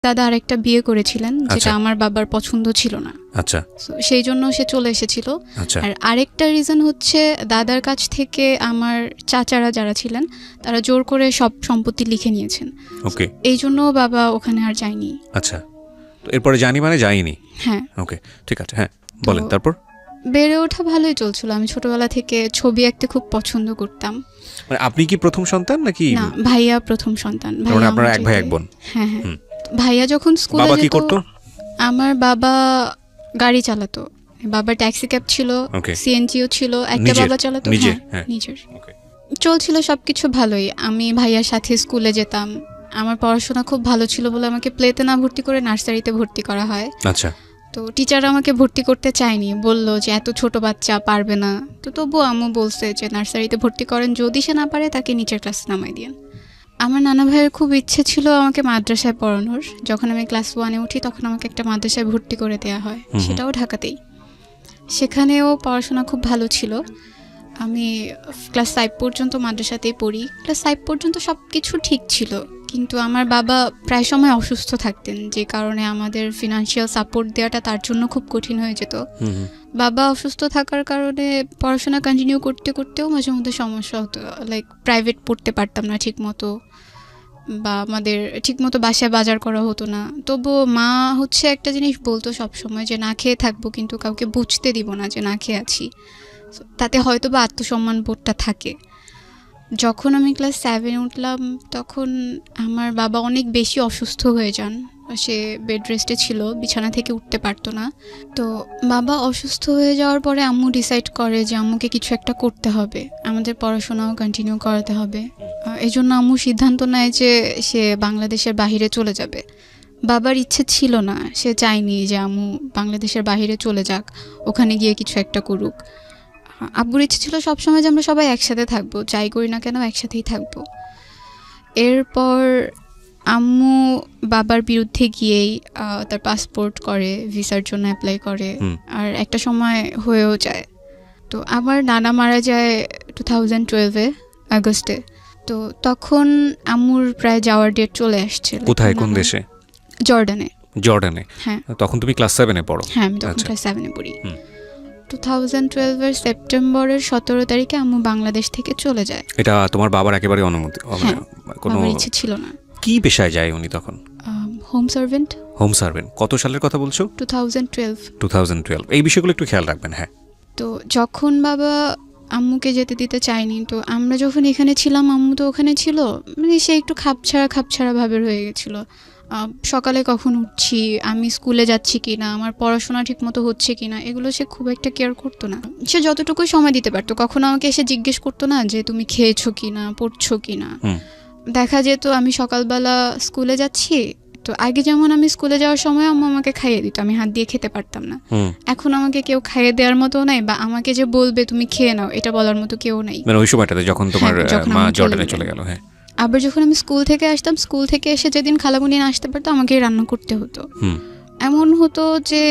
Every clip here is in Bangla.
দাদা আরেকটা বিয়ে করেছিলেন, যেটা আচ্ছা। আমার বাবার পছন্দ ছিল না। আচ্ছা So, সেই জন্য সে চলে এসেছিল। আচ্ছা আর আরেকটা রিজন হচ্ছে দাদার কাছ থেকে আমার চাচারা যারা ছিলেন তারা জোর করে সব সম্পত্তি লিখে নিয়েছেন। ওকে এই জন্য বাবা ওখানে আর যায়নি। আচ্ছা, তো এরপরে জানি মানে যাইনি। হ্যাঁ, ওকে ঠিক আছে, হ্যাঁ বলেন তারপর। বেড়ে ওঠা ভালোই চলছিল। আমি ছোটবেলা থেকে ছবি আঁকতে খুব পছন্দ করতাম। মানে আপনি কি প্রথম সন্তান নাকি? না, ভাইয়া প্রথম সন্তান। তার মানে আপনারা এক ভাই এক বোন? হ্যাঁ হ্যাঁ। হুম। ভাইয়া যখন স্কুলে বাবা কি যেত, করতো? আমার বাবা গাড়ি চালাতো। বাবার ট্যাক্সি ক্যাব ছিল, Okay. সিএনজিও ছিল, একটা নিজের? বাবা চালাতো। নিজের? হ্যাঁ, হ্যাঁ। নিজের। ওকে চলছিল সবকিছু ভালোই। আমি ভাইয়ার সাথে স্কুলে যেতাম। আমার পড়াশোনা খুব ভালো ছিল বলে আমাকে প্লেতে না ভর্তি করে নার্সারিতে ভর্তি করা হয়। আচ্ছা তো টিচার আমাকে ভর্তি করতে চায়নি, বলল যে এত ছোট বাচ্চা পারবে না। তো তবুও আম্মু বলছে যে নার্সারিতে ভর্তি করেন, যদি সে না পারে তাকে নিচের ক্লাসে নামাই দিন। আমার নানা ভাইয়ের খুব ইচ্ছে ছিল আমাকে মাদ্রাসায় পড়ানোর। যখন আমি ক্লাস 1-এ উঠি তখন আমাকে একটা মাদ্রাসায় ভর্তি করে দেওয়া হয়, সেটাও ঢাকাতেই। সেখানেও পড়াশোনা খুব ভালো ছিল। আমি ক্লাস 5 পর্যন্ত মাদ্রাসাতেই পড়ি। ক্লাস 5 পর্যন্ত সব কিছু ঠিক ছিল, কিন্তু আমার বাবা প্রায় সময় অসুস্থ থাকতেন, যে কারণে আমাদের ফিনান্সিয়াল সাপোর্ট দেওয়াটা তার জন্য খুব কঠিন হয়ে যেত। বাবা অসুস্থ থাকার কারণে পড়াশোনা কন্টিনিউ করতে করতেও মাঝে মধ্যে সমস্যা হতো। লাইক প্রাইভেট পড়তে পারতাম না ঠিক মতো, বা আমাদের ঠিকমতো বাসায় বাজার করা হতো না। তবুও মা হচ্ছে একটা জিনিস বলতো সবসময় যে না খেয়ে থাকবো, কিন্তু কাউকে বুঝতে দিব না যে না খেয়ে আছি। So, তাতে হয়তো বা আত্মসম্মান বোধটা থাকে। যখন আমি ক্লাস 7-এ উঠলাম তখন আমার বাবা অনেক বেশি অসুস্থ হয়ে যান। সে বেড রেস্টে ছিল, বিছানা থেকে উঠতে পারতো না। তো বাবা অসুস্থ হয়ে যাওয়ার পরে আম্মু ডিসাইড করে যে আম্মুকে কিছু একটা করতে হবে, আমাদের পড়াশোনাও কন্টিনিউ করাতে হবে। এই জন্য আম্মু সিদ্ধান্ত নেয় যে সে বাংলাদেশের বাইরে চলে যাবে। বাবার ইচ্ছে ছিল না, সে চায়নি যে আম্মু বাংলাদেশের বাইরে চলে যাক, ওখানে গিয়ে কিছু একটা করুক। আব্বুর ইচ্ছে ছিল সবসময় যে আমরা সবাই একসাথে থাকবো, যাই করি না কেন একসাথেই থাকবো। এরপর আম্মু বাবার বিরুদ্ধে গিয়েই তার পাসপোর্ট করে, ভিসার জন্য অ্যাপ্লাই করে, আর একটা সময় হয়েও যায়। তো আমার নানা মারা যায় 2012-এ আগস্টে। তো তখন আম্মুর প্রায় যাওয়ার ডেট চলে আসছে। কোথায়, কোন দেশে? জর্ডানে। জর্ডানে? হ্যাঁ। তখন তুমি ক্লাস 7-এ পড়ো? হ্যাঁ, আমি তখন আচ্ছা। ক্লাস 7-এ পড়ি। 2012-এর সেপ্টেম্বরের 17 তারিখে আম্মু বাংলাদেশ থেকে চলে যায়। এটা তোমার বাবার একেবারে অনুমতি? হ্যাঁ, কোনো বাবার ইচ্ছে ছিল না। কি পেশায় যায় উনি তখন? Home servant. Home servant. কত সালের কথা বলছো? 2012। 2012। এই বিষয়গুলো একটু খেয়াল রাখবেন। হ্যাঁ। তো যখন বাবা আম্মুকে যেতে দিতে চায়নি, তো আমরা যখন এখানে ছিলাম আম্মু তো ওখানে ছিল, মানে সে একটু খাপছাড়া ভাবের হয়ে গেছিলো। সকালে কখন উঠছি, আমি স্কুলে যাচ্ছি কি না, আমার পড়াশোনা ঠিকমতো হচ্ছে কি না, এগুলো সে খুব একটা কেয়ার করতো না। সে যতটুকুই সময় দিতে পারতো, কখনো আমাকে এসে জিজ্ঞেস করতো না যে তুমি খেয়েছো কি না, পড়ছো কি না। দেখা যেত আমি সকালবেলা স্কুলে যাচ্ছি, তো আগে যেমন আমি স্কুলে যাওয়ার সময় আম্মু আমাকে খাইয়ে দিত, আমি হাত দিয়ে খেতে পারতাম না। এখন আমাকে কেউ খাইয়ে দেওয়ার মতো নাই, বা আমাকে যে বলবে তুমি খেয়ে নাও এটা বলার মতো কেউ নাই। মানে ওই সময়টাতে যখন তোমার মা জর্ডানে চলে গেল। হ্যাঁ। আবার যখন আমি স্কুল থেকে আসতাম, স্কুল থেকে এসে যেদিন খালামুনি না আসতে পারতো আমাকেই রান্না করতে হতো। এমন হতো যে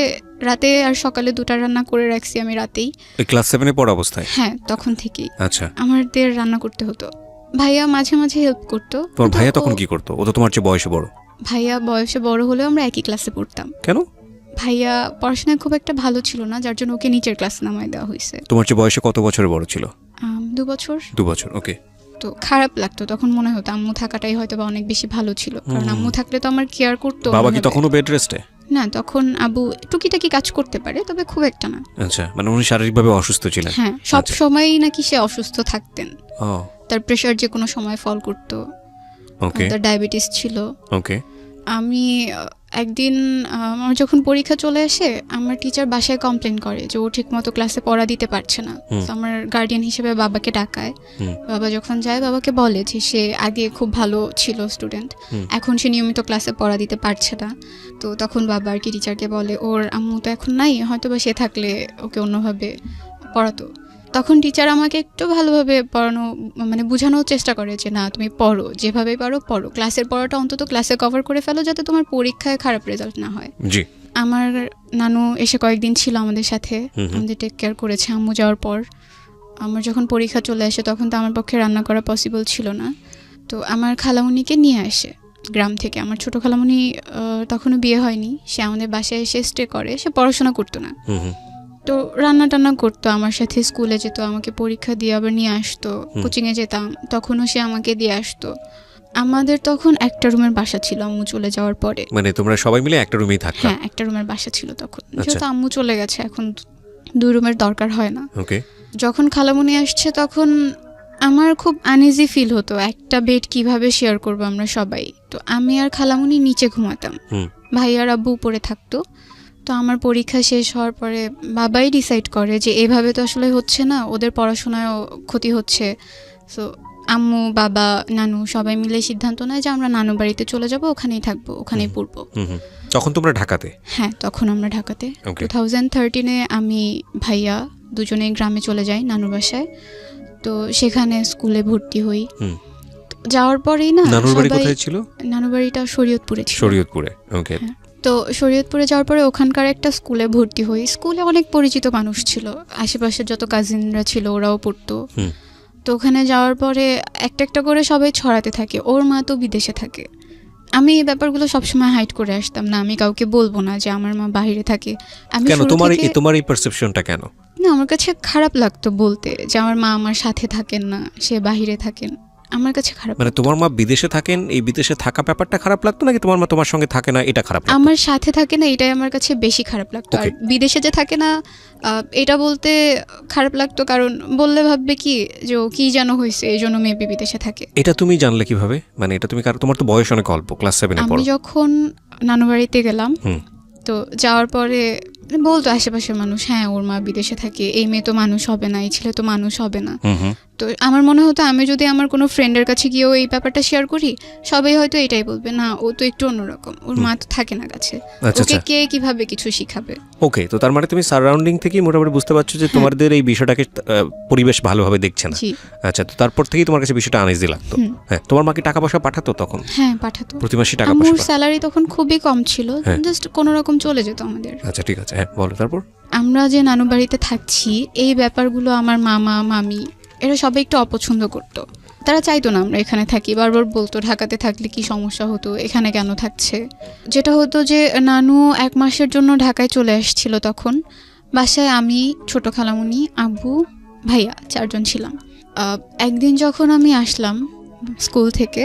রাতে আর সকালে দুটা রান্না করে রাখছি আমি রাতেই। ক্লাস 7-এ পড়া অবস্থায়? হ্যাঁ, তখন থেকেই। আচ্ছা। আমাদের রান্না করতে হতো। ভাইয়া মাঝে মাঝে হেল্প করতো। তোমার ভাইয়া তখন কি করতো? ও তো তোমার চেয়ে বয়সে বড়। ভাইয়া বয়সে বড় হলেও আমরা একই ক্লাসে পড়তাম। কেন? ভাইয়া পড়াশোনায় খুব একটা ভালো ছিল না, যার জন্য ওকে নিচের ক্লাস নামায় দেওয়া হয়েছে। তোমার চেয়ে বয়সে কত বছর বড় ছিল? 2 বছর। 2 বছর। ওকে। তো খারাপ লাগতো তখন, মনে হতো আম্মু থাকাটাই হয়তো বা অনেক বেশি ভালো ছিল, কারণ আম্মু থাকলে তো আমার কেয়ার করতো। বাবা কি তখনও বেড রেস্টে? না, তখন আব্বু টুকিটাকি কাজ করতে পারে, তবে খুব একটা না। আচ্ছা, মানে উনি শারীরিকভাবে অসুস্থ ছিলেন? হ্যাঁ, সব সময়ই নাকি সে অসুস্থ থাকতেন। ও, তার প্রেশার যে কোনো সময় ফল করতো। ওকে। তার ডায়াবেটিস ছিল। ওকে। আমি একদিন আমার যখন পরীক্ষা চলে আসে, আমার টিচার বাসায় কমপ্লেন করে যে ও ঠিকমতো ক্লাসে পড়া দিতে পারছে না। তো আমার গার্ডিয়ান হিসেবে বাবাকে ডাকায়। বাবা যখন যায় বাবাকে বলে যে সে আগে খুব ভালো ছিল স্টুডেন্ট, এখন সে নিয়মিত ক্লাসে পড়া দিতে পারছে না। তো তখন বাবা আর কি টিচারকে বলে ওর আম্মু তো এখন নাই, হয়তো বা সে থাকলে ওকে অন্যভাবে পড়াতো। তখন টিচার আমাকে একটু ভালোভাবে পড়ানো, মানে বোঝানোর চেষ্টা করে যে না তুমি পড়ো, যেভাবে পারো পড়ো, ক্লাসের পড়াটা অন্তত ক্লাসে কভার করে ফেলো, যাতে তোমার পরীক্ষায় খারাপ রেজাল্ট না হয়। জি। আমার নানু এসে কয়েকদিন ছিল আমাদের সাথে, আমাদের টেক কেয়ার করেছে আম্মু যাওয়ার পর। আমার যখন পরীক্ষা চলে আসে তখন তো আমার পক্ষে রান্না করা পসিবল ছিল না, তো আমার খালামুনিকে নিয়ে আসে। গ্রাম থেকে। আমার ছোটো খালামণি তখনও বিয়ে হয়নি, সে আমাদের বাসায় এসে স্টে করে, সে পড়াশোনা করতো না, তো রান্না টান্না করতো, আমার সাথে স্কুলে যেত, আমাকে পরীক্ষা দিয়ে আবার নিয়ে আসতো, কোচিংয়ে যেতাম তখনও সে আমাকে দিয়ে আসতো। আমাদের তখন একটা রুমের বাসা ছিল আম্মু চলে যাওয়ার পরে। মানে তোমরা সবাই মিলে একটা রুমেই থাকতে? হ্যাঁ, একটা রুমের বাসা ছিল তখন, যেহেতু আম্মু চলে গেছে এখন 2 রুমের দরকার হয় না। ওকে। যখন খালামণি আসছে তখন আমার খুব আনইজি ফিল হতো, একটা বেড কিভাবে শেয়ার করবো আমরা সবাই। তো আমি আর খালামণি নিচে ঘুমাতাম, ভাইয়ার আব্বু উপরে থাকতো। তো আমার পরীক্ষা শেষ হওয়ার পরে বাবাই ডিসাইড করে যে এভাবে তো আসলে হচ্ছে না, ওদের পড়াশোনায়ও ক্ষতি হচ্ছে। সো আম্মু, বাবা, নানু সবাই মিলে সিদ্ধান্ত নেয় যে আমরা নানু বাড়িতে চলে যাব, ওখানেই থাকবো, ওখানেই পড়বো। তখন তোমরা ঢাকাতে? হ্যাঁ, তখন আমরা ঢাকাতে। 2013-এ আমি ভাইয়া দুজনে গ্রামে চলে যাই নানুর বাসায়। তো সেখানে স্কুলে ভর্তি হই। যাওয়ার পরেই না, নানুর বাড়ি কোথায় ছিল? নানুর বাড়িটা শরীয়তপুরে ছিল। শরীয়তপুরে, ওকে। তো শরীয়তপুরে যাওয়ার পরে ওখানকার একটা স্কুলে ভর্তি হই। স্কুলে অনেক পরিচিত মানুষ ছিল, আশেপাশের যত কাজিনরা ছিল ওরাও পড়তো। তো ওখানে যাওয়ার পরে একটা একটা করে সবাই ছড়াতে থাকে, ওর মা তো বিদেশে থাকে। আমি এই ব্যাপারগুলো সবসময় হাইড করে আসতাম না, আমি কাউকে বলবো না যে আমার মা বাইরে থাকে। আমি কেন তোমার এই পারসেপশনটা কেন? না, আমার কাছে খারাপ লাগতো বলতে যে আমার মা আমার সাথে থাকেন না, সে বাইরে থাকেন, আমার কাছে খারাপ। মানে তোমার মা বিদেশে থাকেন, এই বিদেশে থাকা ব্যাপারটা খারাপ লাগতো নাকি তোমার মা তোমার সঙ্গে থাকে না এটা খারাপ লাগতো? আমার সাথে থাকে না এটাই আমার কাছে বেশি খারাপ লাগতো। আর বিদেশে যে থাকে না এটা বলতে খারাপ লাগতো, কারণ বললে ভাববে কি যে ও কি যেন হয়েছে, এই জন্য মেবি বিদেশে থাকে। এটা তুমি জানলে কিভাবে? মানে এটা তুমি, তোমার তো বয়স অনেক অল্প, ক্লাস 7-এ পড়ো। আমি যখন নানু বাড়িতে গেলাম, তো যাওয়ার পরে বলতো আশেপাশের মানুষ, হ্যাঁ ওর মা বিদেশে থাকে, এই মেয়ে তো মানুষ হবে না, এই ছেলে তো মানুষ হবে না। তো আমার মনে হতো আমি যদি আমার কোনো ফ্রেন্ডের কাছে গিয়েও এই ব্যাপারটা শেয়ার করি, সবাই হয়তো এটাই বলবে, না ও তো একটু অন্যরকম, ওর মা তো থাকে না কাছে, ওকে কে কিভাবে কিছু শিখাবে। ওকে, তো তার মানে তুমি সারাউন্ডিং থেকে মোটামুটি বুঝতে পারছো যে তোমাদের এই বিষয়টাকে পরিবেশ ভালোভাবে দেখছে না। আচ্ছা, তো তারপর থেকেই তোমার কাছে বিষয়টা আনইজি লাগতো। হ্যাঁ, তোমার মা কি টাকা পয়সা পাঠাতো তখন? হ্যাঁ, পাঠাতো, প্রতি মাসে টাকা পয়সা। আমার স্যালারি তখন খুবই কম ছিল, জাস্ট কোনো রকম চলে যেত আমাদের। আচ্ছা, ঠিক আছে, হ্যাঁ বলো। তারপর আমরা যে নানু বাড়িতে থাকছি, এই ব্যাপারগুলো আমার মামা মামি এরা সবাই একটু অপছন্দ করতো। তারা চাইতো না আমরা এখানে থাকি, বারবার বলতো ঢাকাতে থাকলে কি সমস্যা হতো, এখানে কেন থাকছে। যেটা হতো যে নানু 1 মাসের জন্য ঢাকায় চলে আসছিল, তখন বাসায় আমি, ছোট খালামণি, আব্বু, ভাইয়া 4 জন ছিলাম। একদিন যখন আমি আসলাম স্কুল থেকে,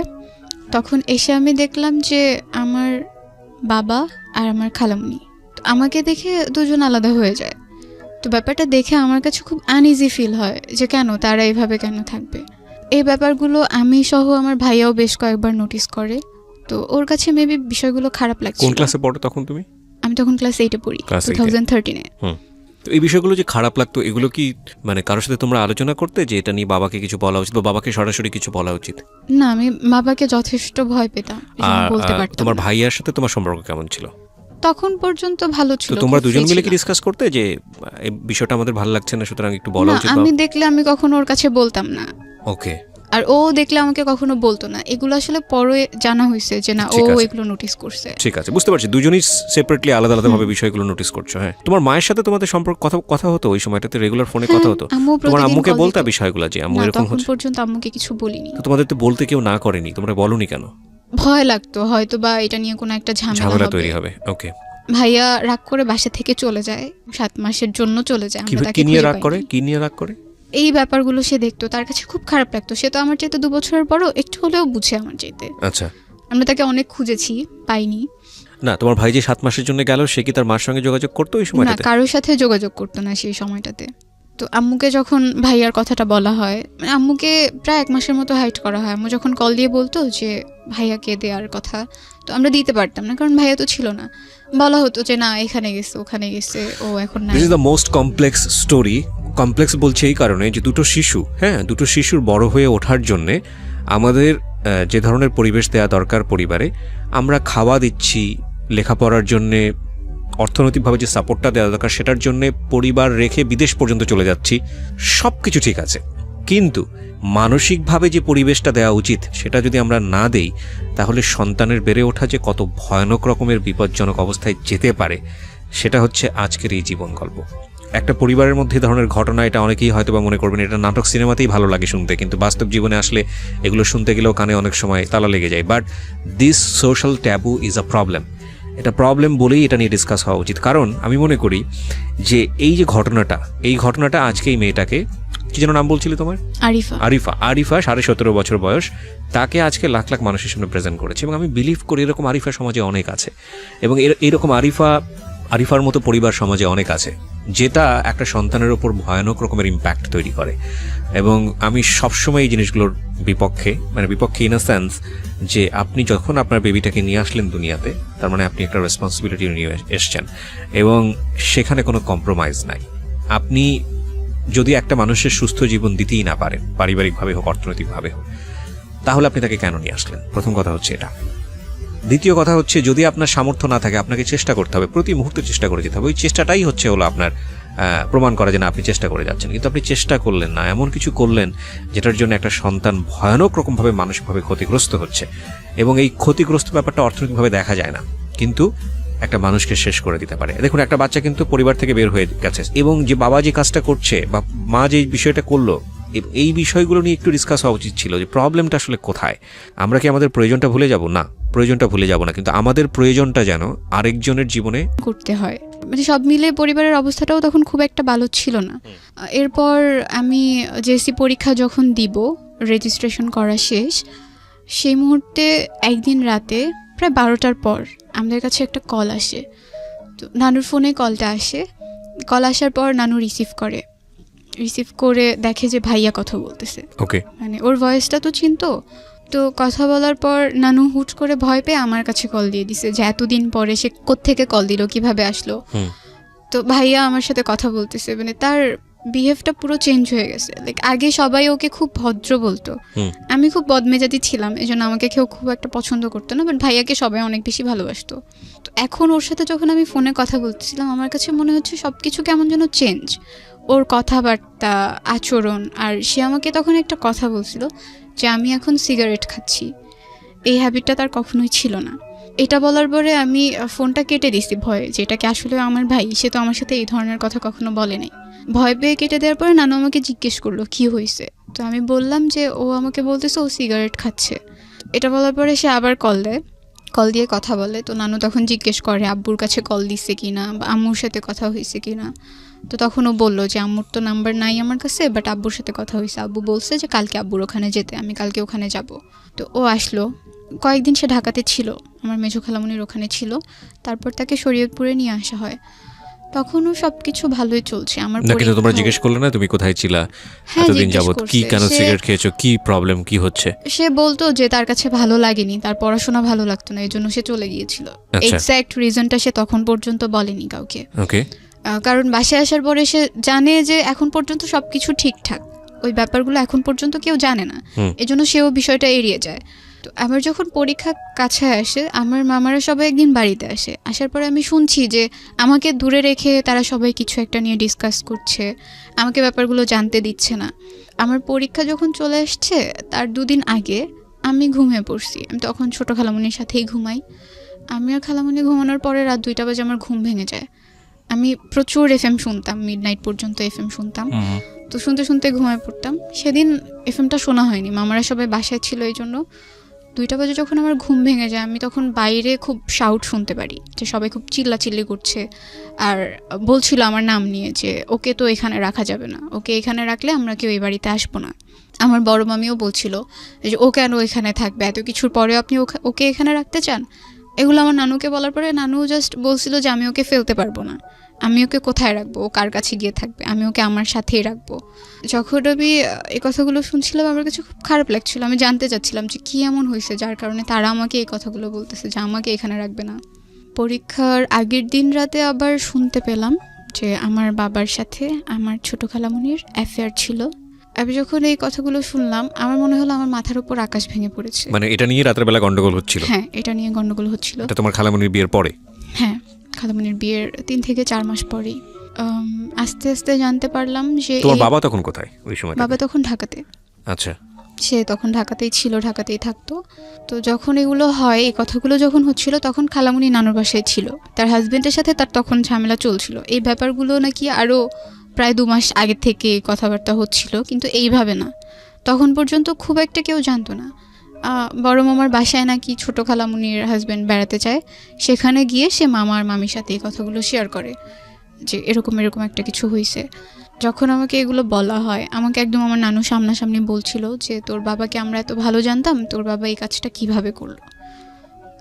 তখন এসে আমি দেখলাম যে আমার বাবা আর আমার খালামণি আমাকে দেখে দুজন আলাদা হয়ে যায়। তো ব্যাপারটা দেখে আমার কাছে খুব আনইজি ফিল হয় যে কেন তারা এইভাবে কেন থাকবে। এই ব্যাপারগুলো আমি সহ আমার ভাইয়াও বেশ কয়েকবার নোটিস করে। তো ওর কাছে মেবি বিষয়গুলো খারাপ লাগছে। কোন ক্লাসে পড়ো তখন তুমি? আমি তখন ক্লাস 8-এ পড়ি, 2013-এ। তো এই বিষয়গুলো যে খারাপ লাগতো, এগুলো কি মানে কারোর সাথে তোমরা আলোচনা করতে যে এটা নিয়ে বাবাকে কিছু বলা উচিত বা বাবাকে সরাসরি কিছু বলা উচিত? না, আমি বাবাকে যথেষ্ট ভয় পেতাম, বলতে পারতাম। তোমার ভাইয়ার সাথে তোমার সম্পর্ক কেমন ছিল? তখন পর্যন্ত ভালো ছিল। তো তোমরা দুজন মিলে কি ডিসকাস করতে যে এই বিষয়টা আমাদের ভালো লাগছে না, সুতরাং একটু বলা উচিত? আমি দেখলে আমি কখনো ওর কাছে বলতাম না। ওকে। আর ও দেখলে আমাকে কখনো বলতো না। এগুলো আসলে পরে জানা হয়েছে যে না, ও এগুলো নোটিস করছে। ঠিক আছে, বুঝতে পারছি, দুজনেই সেপারেটলি আলাদা আলাদা ভাবে বিষয়গুলো নোটিস করছো। হ্যাঁ, তোমার মায়ের সাথে তোমাদের সম্পর্ক কথা হতো ওই সময়টাতে? রেগুলার ফোনে কথা হতো? তোমার আম্মুকে বলতে বিষয়গুলো যে আম্মু এরকম হচ্ছে? তখন পর্যন্ত আম্মুকে কিছু বলিনি। তো তোমাদের তো বলতে কেউ না করেনি, তোমরা বলনি কেন? ভয় লাগতো হয়তো বা এটা নিয়ে কোনো একটা ঝামেলা তৈরি হবে। ওকে। ভাইয়া রাগ করে বাসা থেকে চলে যায়, 7 মাসের জন্য চলে যায়। আমরা তাকে কি নিয়ে রাগ করে? এই ব্যাপারগুলো সে দেখতো, তার কাছে খুব খারাপ লাগতো। সে তো আমার চাইতে 2 বছরের বড়, একটু হলেও বুঝে আমার চাইতে। আচ্ছা। আমরা তাকে অনেক খুঁজেছি, পাইনি। না, তোমার ভাই যে 7 মাসের জন্য গেল, সে কি তার মার সঙ্গে যোগাযোগ করতো ওই সময়টাতে? না, কারোর সাথে যোগাযোগ করতো না সেই সময়টাতে। তো আম্মুকে যখন ভাইয়ার কথাটা বলা হয়, মানে আম্মুকে প্রায় 1 মাসের মতো হাইড করা হয়। আম্মু যখন কল দিয়ে বলতো যে ভাইয়াকে দেওয়ার কথা, তো আমরা দিতে পারতাম না, কারণ ভাইয়া তো ছিল না। বলা হতো যে না, এখানে গেছে ওখানে গেছে, ও এখন না। This is the most complex story. Complex বলছে এই কারণে যে দুটো শিশুর বড় হয়ে ওঠার জন্যে আমাদের যে ধরনের পরিবেশ দেওয়া দরকার পরিবারে, আমরা খাওয়া দিচ্ছি, লেখাপড়ার জন্যে অর্থনৈতিকভাবে যে সাপোর্টটা দেওয়া দরকার সেটার জন্য পরিবার রেখে বিদেশ পর্যন্ত চলে যাচ্ছি, সব কিছু ঠিক আছে, কিন্তু মানসিকভাবে যে পরিবেশটা দেওয়া উচিত সেটা যদি আমরা না দেই, তাহলে সন্তানের বেড়ে ওঠা যে কত ভয়ানক রকমের বিপজ্জনক অবস্থায় যেতে পারে, সেটা হচ্ছে আজকের এই জীবন গল্প। একটা পরিবারের মধ্যে ধরনের ঘটনা, এটা অনেকেই হয়তো বা মনে করবেন এটা নাটক সিনেমাতেই ভালো লাগে শুনতে, কিন্তু বাস্তব জীবনে আসলে এগুলো শুনতে গেলেও কানে অনেক সময় তালা লেগে যায়। But this social taboo is a problem. এটা প্রবলেম বলেই এটা নিয়ে ডিসকাস হওয়া উচিত। কারণ আমি মনে করি যে এই যে ঘটনাটা আজকে এই মেয়েটাকে, কি যেন নাম বলছিলে তোমার? আরিফা 17.5 বছর বয়স, তাকে আজকে লাখ লাখ মানুষের সামনে প্রেজেন্ট করেছে। এবং আমি বিলিভ করি এরকম আরিফা সমাজে অনেক আছে, এবং এরকম আরিফার মতো পরিবার সমাজে অনেক আছে, যেটা একটা সন্তানের ওপর ভয়ানক রকমের ইম্প্যাক্ট তৈরি করে। এবং আমি সবসময় এই জিনিসগুলোর বিপক্ষে, মানে বিপক্ষে ইন আ সেন্স যে আপনি যখন আপনার বেবিটাকে নিয়ে আসলেন দুনিয়াতে, তার মানে আপনি একটা রেসপন্সিবিলিটি নিয়ে এসছেন, এবং সেখানে কোনো কম্প্রোমাইজ নাই। আপনি যদি একটা মানুষের সুস্থ জীবন দিতেই না পারেন, পারিবারিকভাবে হোক অর্থনৈতিকভাবে হোক, তাহলে আপনি তাকে কেন নিয়ে আসলেন? প্রথম কথা হচ্ছে এটা। দ্বিতীয় কথা হচ্ছে, যদি আপনার সামর্থ্য না থাকে, আপনাকে চেষ্টা করতে হবে, প্রতি মুহূর্তে চেষ্টা করে যেতে হবে। ওই চেষ্টাটাই হলো আপনার প্রমাণ করা যে না, আপনি চেষ্টা করে যাচ্ছেন। কিন্তু আপনি চেষ্টা করলেন না, এমন কিছু করলেন যেটার জন্য একটা সন্তান ভয়ানক রকমভাবে মানসিকভাবে ক্ষতিগ্রস্ত হচ্ছে। এবং এই ক্ষতিগ্রস্ত ব্যাপারটা অর্থনৈতিকভাবে দেখা যায় না, কিন্তু একটা মানুষকে শেষ করে দিতে পারে। দেখুন, একটা বাচ্চা কিন্তু পরিবার থেকে বের হয়ে গেছে, এবং যে বাবা যে কাজটা করছে বা মা যে বিষয়টা করলো, এই বিষয়গুলো নিয়ে একটু ডিসকাস হওয়া উচিত ছিল, যে প্রবলেমটা আসলে কোথায়। আমরা কি আমাদের প্রয়োজনটা ভুলে যাব? না, প্রয়োজনটা ভুলে যাব না, কিন্তু আমাদের প্রয়োজনটা যেন আরেকজনের জীবনে করতে হয়। মানে সব মিলে পরিবারের অবস্থাটাও তখন খুব একটা ভালো ছিল না। এরপর আমি জেএসসি পরীক্ষা যখন দিব, রেজিস্ট্রেশন করা শেষ, সেই মুহূর্তে একদিন রাতে প্রায় 12টার পর আমাদের কাছে একটা কল আসে। তো নানুর ফোনে কলটা আসে। কল আসার পর নানু রিসিভ করে দেখে যে ভাইয়া কথা বলতেছে। ওকে, মানে ওর ভয়েসটা তো চিনতো। তো কথা বলার পর নানু হুট করে ভয় পেয়ে আমার কাছে কল দিয়ে দিছে, যে এতদিন পরে সে কোত্থেকে কল দিল, কিভাবে আসলো। তো ভাইয়া আমার সাথে কথা বলতেছে, মানে তার বিহেভটা পুরো চেঞ্জ হয়ে গেছে। লাইক আগে সবাই ওকে খুব ভদ্র বলতো, আমি খুব বদমেজাজি ছিলাম, এই জন্য আমাকে কেউ খুব একটা পছন্দ করতো না, বাট ভাইয়াকে সবাই অনেক বেশি ভালোবাসতো। তো এখন ওর সাথে যখন আমি ফোনে কথা বলতেছিলাম, আমার কাছে মনে হচ্ছে সব কিছু কেমন যেন চেঞ্জ, ওর কথাবার্তা, আচরণ। আর সে আমাকে তখন একটা কথা বলছিল যে আমি এখন সিগারেট খাচ্ছি। এই হ্যাবিটটা তার কখনোই ছিল না। এটা বলার পরে আমি ফোনটা কেটে দিছি ভয়ে, যে এটা কি আসলে আমার ভাই, সে তো আমার সাথে এই ধরনের কথা কখনো বলে নাই। ভয় পেয়ে কেটে দেওয়ার পরে নানু আমাকে জিজ্ঞেস করলো কি হয়েছে। তো আমি বললাম যে ও আমাকে বলতেছে ও সিগারেট খাচ্ছে। এটা বলার পরে সে আবার কল দিয়ে কথা বলে। তো নানু তখন জিজ্ঞেস করে আব্বুর কাছে কল দিচ্ছে কিনা, বা আম্মুর সাথে কথা হয়েছে কিনা। তো তখন ও বললো যে আম্মুর তো নাম্বার নাই আমার কাছে, বাট আব্বুর সাথে কথা হয়েছে। আব্বু বলছে যে কালকে আব্বুর ওখানে যেতে, আমি কালকে ওখানে যাব। তো ও আসলো। কয়েকদিন সে ঢাকাতে ছিল, আমার মেজো খালামণির ওখানে ছিল। তারপর তাকে শরীয়তপুরে নিয়ে আসা হয়। তখনও সবকিছু ভালোই চলছে। আমার কিন্তু তোমরা জিজ্ঞেস করলে না তুমি কোথায় ছিলা এতদিন যাবত, কি কেন সিগারেট খেয়েছো, কি প্রবলেম, কি হচ্ছে? সে বলতো যে তার কাছে ভালো লাগেনি, তার পড়াশোনা ভালো লাগতো না, এই জন্য সে চলে গিয়েছিল। এক্স্যাক্ট রিজনটা সে তখন পর্যন্ত বলেনি কাউকে। ওকে, কারণ বাসায় আসার পরে সে জানে যে এখন পর্যন্ত সবকিছু ঠিকঠাক, ওই ব্যাপারগুলো এখন পর্যন্ত কেউ জানে না, এজন্য সেও বিষয়টা এড়িয়ে যায়। তো আবার যখন পরীক্ষা কাছে আসে, আমার মামারা সবাই একদিন বাড়িতে আসে। আসার পরে আমি শুনছি যে আমাকে দূরে রেখে তারা সবাই কিছু একটা নিয়ে ডিসকাস করছে, আমাকে ব্যাপারগুলো জানতে দিচ্ছে না। আমার পরীক্ষা যখন চলে আসছে তার 2 দিন আগে আমি ঘুমিয়ে পড়ছি। আমি তখন ছোটো খালামণির সাথেই ঘুমাই। আমি আর খালামণি ঘুমানোর পরে রাত 2টা বাজে আমার ঘুম ভেঙে যায়। আমি প্রচুর এফএম শুনতাম, মিডনাইট পর্যন্ত এফএম শুনতাম। তো শুনতে শুনতে ঘুমায় পড়তাম। সেদিন এফএমটা শোনা হয়নি, মামারা সবাই বাসায় ছিল, এই জন্য 2টা বাজে যখন আমার ঘুম ভেঙে যায়, আমি তখন বাইরে খুব শাউট শুনতে পারি, যে সবাই খুব চিল্লাচিল্লি করছে আর বলছিল আমার নাম নিয়ে যে ওকে তো এখানে রাখা যাবে না, ওকে এখানে রাখলে আমরা কেউ এই বাড়িতে আসবো না। আমার বড় মামিও বলছিল যে ও কেন এখানে থাকবে, এত কিছুর পরেও আপনি ওকে এখানে রাখতে চান। এগুলো আমার নানুকে বলার পরে নানু জাস্ট বলছিল যে আমি ওকে ফেলতে পারবো না, আমি ওকে কোথায় রাখবো, ও কার কাছে গিয়ে থাকবে, আমি ওকে আমার সাথেই রাখবো। যখন আমি এই কথাগুলো শুনছিলাম আমার কাছে খুব খারাপ লাগছিল। আমি জানতে চাচ্ছিলাম যে কী এমন হয়েছে যার কারণে তারা আমাকে এই কথাগুলো বলতেছে যে আমাকে এখানে রাখবে না। পরীক্ষার আগের দিন রাতে আবার শুনতে পেলাম যে আমার বাবার সাথে আমার ছোটো খালামণির অ্যাফেয়ার ছিল। আমি যখন এই কথাগুলো শুনলাম আমার মনে হলো আমার মাথার উপর আকাশ ভেঙে পড়েছে। মানে এটা নিয়ে রাতের বেলা গন্ডগোল হচ্ছিল? হ্যাঁ, এটা নিয়ে গন্ডগোল হচ্ছিল। এটা তোমার খালামণির বিয়ের পরে? হ্যাঁ, খালামণির বিয়ের 3 থেকে 4 মাস পরেই। আস্তে আস্তে জানতে পারলাম যে তোমার বাবা তখন কোথায় ওই সময়? বাবা তখন ঢাকাতে। আচ্ছা, সে তখন ঢাকাতেই ছিল, ঢাকাতেই থাকতো। তো যখন এগুলো হয়, এই কথাগুলো যখন হচ্ছিল, তখন খালামণি নানুর বাসায় ছিল। তার হাজবেন্ডের সাথে তার তখন ঝামেলা চলছিল। এই ব্যাপারগুলো নাকি আরও প্রায় 2 মাস আগে থেকে কথাবার্তা হচ্ছিল, কিন্তু এইভাবে না। তখন পর্যন্ত খুব একটা কেউ জানতো না। বড় মামার বাসায় নাকি ছোট খালামণির হাজবেন্ড বেড়াতে চায়, সেখানে গিয়ে সে মামা আর মামির সাথে এই কথাগুলো শেয়ার করে যে এরকম এরকম একটা কিছু হয়েছে। যখন আমাকে এগুলো বলা হয়, আমাকে একদম আমার নানু সামনাসামনি বলছিল যে তোর বাবাকে আমরা এত ভালো জানতাম, তোর বাবা এই কাজটা কিভাবে করলো।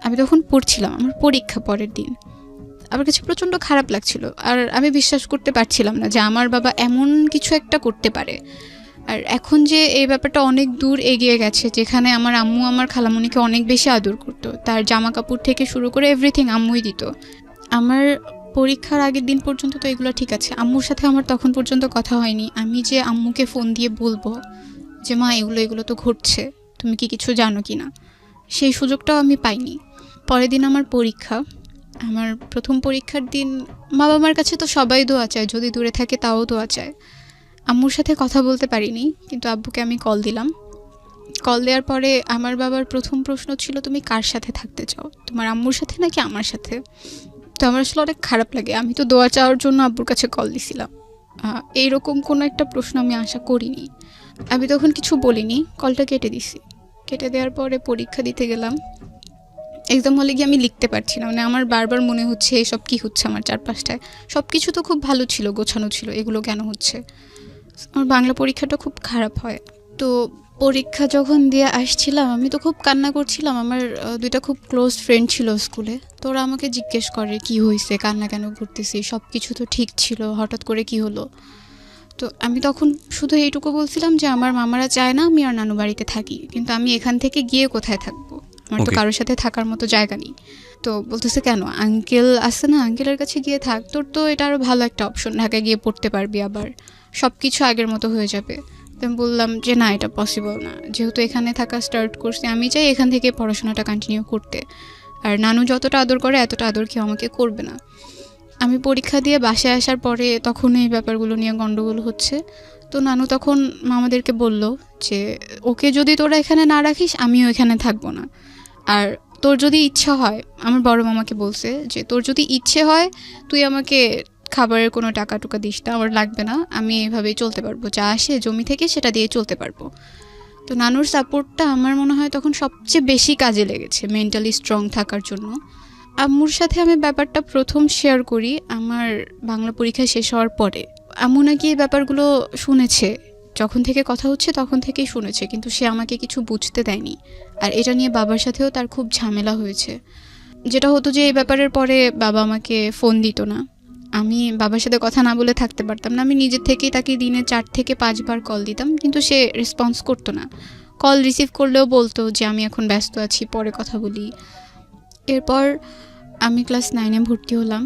আমি তখন পড়ছিলাম, আমার পরীক্ষা পরের দিন। আমার কাছে প্রচণ্ড খারাপ লাগছিল, আর আমি বিশ্বাস করতে পারছিলাম না যে আমার বাবা এমন কিছু একটা করতে পারে। আর এখন যে এই ব্যাপারটা অনেক দূর এগিয়ে গেছে, যেখানে আমার আম্মু আমার খালামণিকে অনেক বেশি আদর করতো, তার জামা কাপড় থেকে শুরু করে এভরিথিং আম্মুই দিত। আমার পরীক্ষার আগের দিন পর্যন্ত তো এগুলো ঠিক আছে, আম্মুর সাথে আমার তখন পর্যন্ত কথা হয়নি। আমি যে আম্মুকে ফোন দিয়ে বলবো যে মা এগুলো এগুলো তো ঘটছে, তুমি কি কিছু জানো কি না, সেই সুযোগটাও আমি পাইনি। পরের দিন আমার পরীক্ষা, আমার প্রথম পরীক্ষার দিন। বাবা মার কাছে তো সবাই দোয়া চায়, যদি দূরে থাকে তাও দোয়া চায়। আম্মুর সাথে কথা বলতে পারিনি, কিন্তু আব্বুকে আমি কল দিলাম। কল দেওয়ার পরে আমার বাবার প্রথম প্রশ্ন ছিল, তুমি কার সাথে থাকতে চাও, তোমার আম্মুর সাথে নাকি আমার সাথে? তো আমার আসলে অনেক খারাপ লাগে, আমি তো দোয়া চাওয়ার জন্য আব্বুর কাছে কল দিছিলাম। এইরকম কোনো একটা প্রশ্ন আমি আশা করিনি। আমি তখন কিছু বলিনি, কলটা কেটে দিছি। কেটে দেওয়ার পরে পরীক্ষা দিতে গেলাম। এক্সাম হলে গিয়ে আমি লিখতে পারছি না, মানে আমার বারবার মনে হচ্ছে এসব কী হচ্ছে আমার চারপাশটায়। সব কিছু তো খুব ভালো ছিল, গোছানো ছিল, এগুলো কেন হচ্ছে? আমার বাংলা পরীক্ষাটা খুব খারাপ হয়। তো পরীক্ষা যখন দিয়ে আসছিলাম, আমি তো খুব কান্না করছিলাম। আমার 2টা খুব ক্লোজ ফ্রেন্ড ছিল স্কুলে, তো ওরা আমাকে জিজ্ঞেস করে কি হয়েছে, কান্না কেন করতেছি, সব কিছু তো ঠিক ছিল, হঠাৎ করে কি হলো? তো আমি তখন শুধু এইটুকু বলছিলাম যে আমার মামারা চায় না আমি আর নানু বাড়িতে থাকি, কিন্তু আমি এখান থেকে গিয়ে কোথায় থাকবো, আমার তো Okay. কারোর সাথে থাকার মতো জায়গা নেই। তো বলতেছে কেন, আঙ্কেল আছে না, আঙ্কেলের কাছে গিয়ে থাক, তোর তো এটা আরও ভালো একটা অপশন, ঢাকায় গিয়ে পড়তে পারবি, আবার সব কিছু আগের মতো হয়ে যাবে। তো আমি বললাম যে না, এটা পসিবল না, যেহেতু এখানে থাকা স্টার্ট করছি, আমি চাই এখান থেকে পড়াশোনাটা কন্টিনিউ করতে। আর নানু যতটা আদর করে এতটা আদর কেউ আমাকে করবে না। আমি পরীক্ষা দিয়ে বাসায় আসার পরে তখন এই ব্যাপারগুলো নিয়ে গন্ডগোল হচ্ছে। তো নানু তখন মামাদেরকে বলল যে ওকে যদি তোরা এখানে না রাখিস, আমিও এখানে থাকবো না। আর তোর যদি ইচ্ছা হয়, আমার বড় মামাকে বলছে যে তোর যদি ইচ্ছে হয় তুই আমাকে খাবারের কোনো টাকা টুকা দিস না, আমার লাগবে না, আমি এভাবেই চলতে পারবো, যা আসে জমি থেকে সেটা দিয়ে চলতে পারবো। তো নানুর সাপোর্টটা আমার মনে হয় তখন সবচেয়ে বেশি কাজে লেগেছে মেন্টালি স্ট্রং থাকার জন্য। আম্মুর সাথে আমি ব্যাপারটা প্রথম শেয়ার করি আমার বাংলা পরীক্ষা শেষ হওয়ার পরে। আম্মু নাকি এই ব্যাপারগুলো শুনেছে, যখন থেকে কথা হচ্ছে তখন থেকেই শুনেছে, কিন্তু সে আমাকে কিছু বুঝতে দেয়নি। আর এটা নিয়ে বাবার সাথেও তার খুব ঝামেলা হয়েছে। যেটা হতো যে এই ব্যাপারের পরে বাবা আমাকে ফোন দিত না, আমি বাবার সাথে কথা না বলে থাকতে পারতাম না। আমি নিজের থেকেই তাকে দিনে 4 থেকে 5 বার কল দিতাম, কিন্তু সে রেসপন্স করতো না। কল রিসিভ করলেও বলতো যে আমি এখন ব্যস্ত আছি, পরে কথা বলি। এরপর আমি ক্লাস 9-এ ভর্তি হলাম,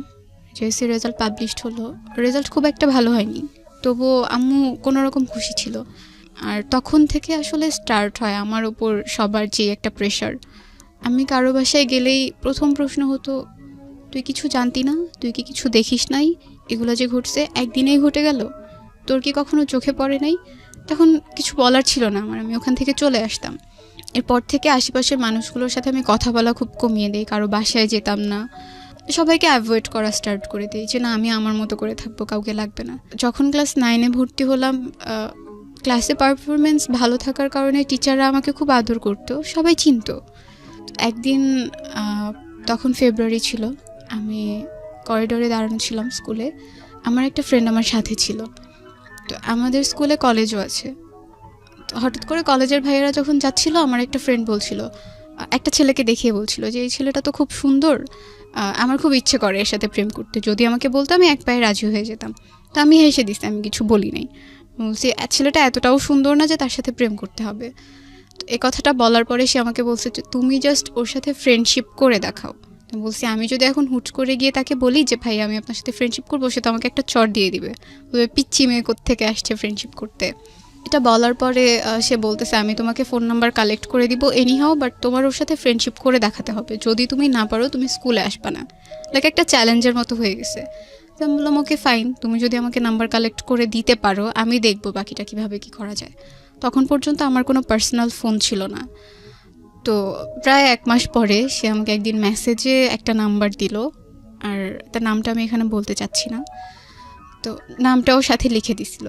জেএসসি রেজাল্ট পাবলিশড হলো। রেজাল্ট খুব একটা ভালো হয়নি, তবুও আম্মু কোনো রকম খুশি ছিল। আর তখন থেকে আসলে স্টার্ট হয় আমার ওপর সবার যে একটা প্রেশার। আমি কারো বাসায় গেলেই প্রথম প্রশ্ন হতো, তুই কিছু জানতি না, তুই কি কিছু দেখিস নাই, এগুলো যে ঘটছে একদিনেই ঘটে গেল, তোর কি কখনো চোখে পড়ে নাই? তখন কিছু বলার ছিল না আমার, আমি ওখান থেকে চলে আসতাম। এরপর থেকে আশেপাশের মানুষগুলোর সাথে আমি কথা বলা খুব কমিয়ে দিই, কারো বাসায় যেতাম না, সবাইকে অ্যাভয়েড করা স্টার্ট করে দিই যে না, আমি আমার মতো করে থাকবো, কাউকে লাগবে না। যখন ক্লাস 9-এ ভর্তি হলাম, ক্লাসে পারফরমেন্স ভালো থাকার কারণে টিচাররা আমাকে খুব আদর করতো, সবাই চিনতো। একদিন তখন ফেব্রুয়ারি ছিল, আমি করিডোরে দাঁড়ানো ছিলাম স্কুলে, আমার একটা ফ্রেন্ড আমার সাথে ছিল। তো আমাদের স্কুলে কলেজও আছে। তো হঠাৎ করে কলেজের ভাইয়েরা যখন যাচ্ছিল, আমার একটা ফ্রেন্ড বলছিল, একটা ছেলেকে দেখিয়ে বলছিল যে এই ছেলেটা তো খুব সুন্দর, আমার খুব ইচ্ছে করে এর সাথে প্রেম করতে, যদি আমাকে বলতো আমি এক পায়ে রাজি হয়ে যেতাম। তো আমি হেসে দিছি, আমি কিছু বলি নাই, বলছি ছেলেটা এতটাও সুন্দর না যে তার সাথে প্রেম করতে হবে। তো এই কথাটা বলার পরে সে আমাকে বলছে যে তুমি জাস্ট ওর সাথে ফ্রেন্ডশিপ করে দেখাও। তো বলছি আমি যদি এখন হুট করে গিয়ে তাকে বলি যে ভাই আমি আপনার সাথে ফ্রেন্ডশিপ করবো, সে তো আমাকে একটা চড় দিয়ে দিবে, বলবে পিচ্চি মেয়ে কোত্থেকে আসছে ফ্রেন্ডশিপ করতে। এটা বলার পরে সে বলতেছে আমি তোমাকে ফোন নাম্বার কালেক্ট করে দিব এনিহাও, বাট তোমার ওর সাথে ফ্রেন্ডশিপ করে দেখাতে হবে, যদি তুমি না পারো তুমি স্কুলে আসবে না। লাইক একটা চ্যালেঞ্জের মতো হয়ে গেছে। তো আমি বললাম ওকে ফাইন, তুমি যদি আমাকে নাম্বার কালেক্ট করে দিতে পারো, আমি দেখবো বাকিটা কীভাবে কী করা যায়। তখন পর্যন্ত আমার কোনো পার্সোনাল ফোন ছিল না। তো প্রায় 1 মাস পরে সে আমাকে একদিন মেসেজে একটা নাম্বার দিল, আর তার নামটা আমি এখানে বলতে চাচ্ছি না। তো নামটাও সাথে লিখে দিছিল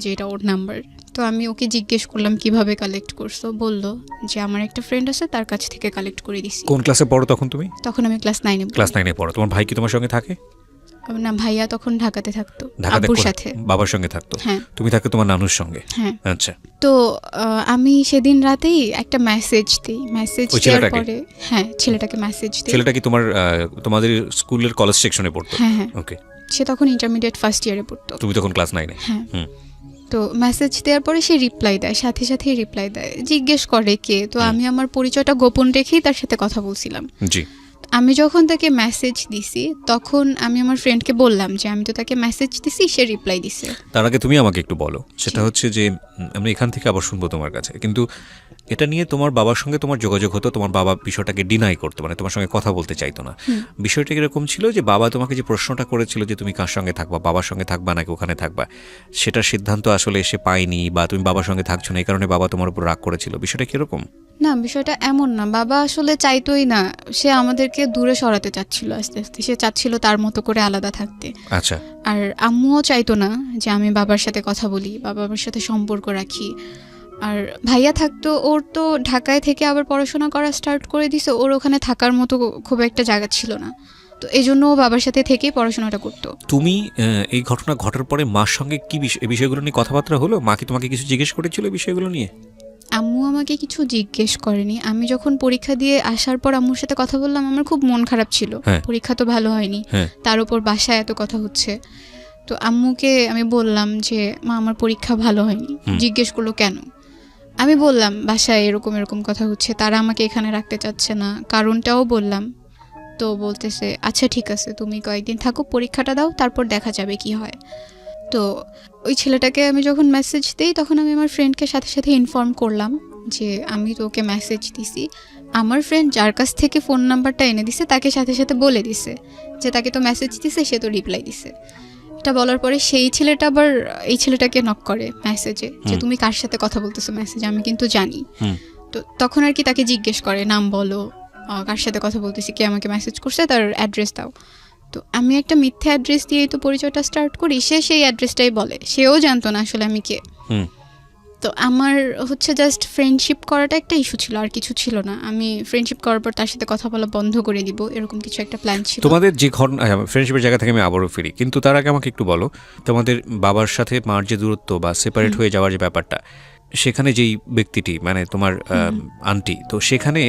যে এটা ওর নাম্বার। তো আমি ওকে জিজ্ঞেস করলাম কিভাবে কালেক্ট করছো, বলল যে আমার একটা ফ্রেন্ড আছে তার কাছ থেকে কালেক্ট করে দিছি। কোন ক্লাসে পড়ো তখন তুমি? তখন আমি ক্লাস 9-এ ক্লাস 9-এ পড়ো। তোমার ভাই কি তোমার সঙ্গে থাকে? না, ভাইয়া তখন ঢাকাতে থাকতো, ঢাকাতে আব্বুর সাথে। বাবার সঙ্গে থাকতো? হ্যাঁ। তুমি থাকতো তোমার নানুর সঙ্গে? হ্যাঁ। আচ্ছা। তো আমি সেদিন রাতেই একটা মেসেজ দিই। মেসেজ দেওয়ার পরে হ্যাঁ, ছেলেটাকে মেসেজ দিই। ছেলেটা কি তোমাদের স্কুলের কলেজ সেকশনে পড়তো? হ্যাঁ হ্যাঁ। ওকে। সে তখন ইন্টারমিডিয়েট ফার্স্ট ইয়ারে পড়তো। তুমি তখন ক্লাস 9-এ? হ্যাঁ। তো মেসেজ দেওয়ার পরে সে রিপ্লাই দেয়, সাথে সাথেই রিপ্লাই দেয়, জিজ্ঞেস করে কে। তো আমি আমার পরিচয়টা গোপন রেখেই তার সাথে কথা বলছিলাম। জি। আমি যখন তাকে মেসেজ দিছি তখন আমি আমার ফ্রেন্ডকে বললাম যে আমি তো তাকে মেসেজ দিছি, সে রিপ্লাই দিছে। তার আগে তুমি আমাকে একটু বলো, সেটা হচ্ছে যে আমি এখান থেকে আবার শুনবো তোমার কাছে, কিন্তু এটা নিয়ে তোমার বাবার সঙ্গে তোমার যোগাযোগ হতো, তোমার বাবা বিষয়টাকে ডিনাই করতো, মানে তোমার সঙ্গে কথা বলতে চাইতো না। বিষয়টা এরকম ছিল যে বাবা তোমাকে যে প্রশ্নটা করেছিল যে তুমি কার সঙ্গে থাকবা, বাবার সঙ্গে থাকবা নাকি ওখানে থাকবা, সেটার সিদ্ধান্ত আসলে এসে পায়নি, বা তুমি বাবার সঙ্গে থাকছো না এই কারণে বাবা তোমার উপর রাগ করেছিল, বিষয়টা কিরকম? না, বিষয়টা এমন না। বাবা আসলে চাইতোই না, সে আমাদেরকে দূরে সরাতে চাচ্ছিল আস্তে আস্তে। সে চাচ্ছিল তার মতো করে আলাদা থাকতে। আচ্ছা। আর আম্মুও চাইতো না যে আমি বাবার সাথে কথা বলি, বাবার সাথে সম্পর্ক রাখি। আর ভাইয়া থাকতো, ওর তো ঢাকায় থেকে আবার পড়াশোনা করা স্টার্ট করে দিছে, ওর ওখানে থাকার মতো খুব একটা জায়গা ছিল না। তো এই জন্য ও বাবার সাথে থেকেই পড়াশোনাটা করতো। তুমি এই ঘটনা ঘটার পরে মার সঙ্গে কি এই বিষয়গুলো নিয়ে কথাবার্তা হলো? মা কি তোমাকে কিছু জিজ্ঞেস করেছিল এই বিষয়গুলো নিয়ে? আম্মু আমাকে কিছু জিজ্ঞেস করেনি। আমি যখন পরীক্ষা দিয়ে আসার পর আম্মুর সাথে কথা বললাম, আমার খুব মন খারাপ ছিল। পরীক্ষা তো ভালো হয়নি, তার উপর বাসায় এত কথা হচ্ছে। তো আম্মুকে আমি বললাম যে মা, আমার পরীক্ষা ভালো হয়নি। জিজ্ঞেস করলো কেন? আমি বললাম বাসায় এরকম এরকম কথা হচ্ছে, তারা আমাকে এখানে রাখতে চাচ্ছে না, কারণটাও বললাম। তো বলতেছে আচ্ছা ঠিক আছে, তুমি কয়েকদিন থাকো, পরীক্ষাটা দাও, তারপর দেখা যাবে কি হয়। তো ওই ছেলেটাকে আমি যখন মেসেজ দিই তখন আমি আমার ফ্রেন্ডকে সাথে সাথে ইনফর্ম করলাম যে আমি তো ওকে মেসেজ দিছি। আমার ফ্রেন্ড যার কাছ থেকে ফোন নাম্বারটা এনে দিছে তাকে সাথে সাথে বলে দিছে যে তাকে তো মেসেজ দিছে, সে তো রিপ্লাই দিছে। এটা বলার পরে সেই ছেলেটা আবার এই ছেলেটাকে নক করে মেসেজে যে তুমি কার সাথে কথা বলতেছো মেসেজে, আমি কিন্তু জানি। তো তখন আর কি তাকে জিজ্ঞেস করে নাম বলো, কার সাথে কথা বলতেছি, কে আমাকে মেসেজ করছে, তার অ্যাড্রেস দাও। তো আমি একটা মিথ্যা অ্যাড্রেস দিয়েই তো পরিচয়টা স্টার্ট করি। সে সেই অ্যাড্রেসটাই বলে, সেও জানতো না আসলে আমি কে। তো আমার হচ্ছে জাস্ট ফ্রেন্ডশিপ করাটা একটা ইস্যু ছিল, আর কিছু ছিল না। আমি ফ্রেন্ডশিপ করার পর তার সাথে কথা বলা বন্ধ করে দিব, এরকম কিছু একটা প্ল্যান ছিল। তোমাদের যে ফ্রেন্ডশিপের জায়গা থেকে আমি আবারও ফিরি, কিন্তু তার আগে আমাকে একটু বলো, তোমাদের বাবার সাথে মার যে দূরত্ব বা সেপারেট হয়ে যাওয়ার যে ব্যাপারটা, সেখানে যেই ব্যক্তিটি মানে তোমার আন্টি, তো সেখানে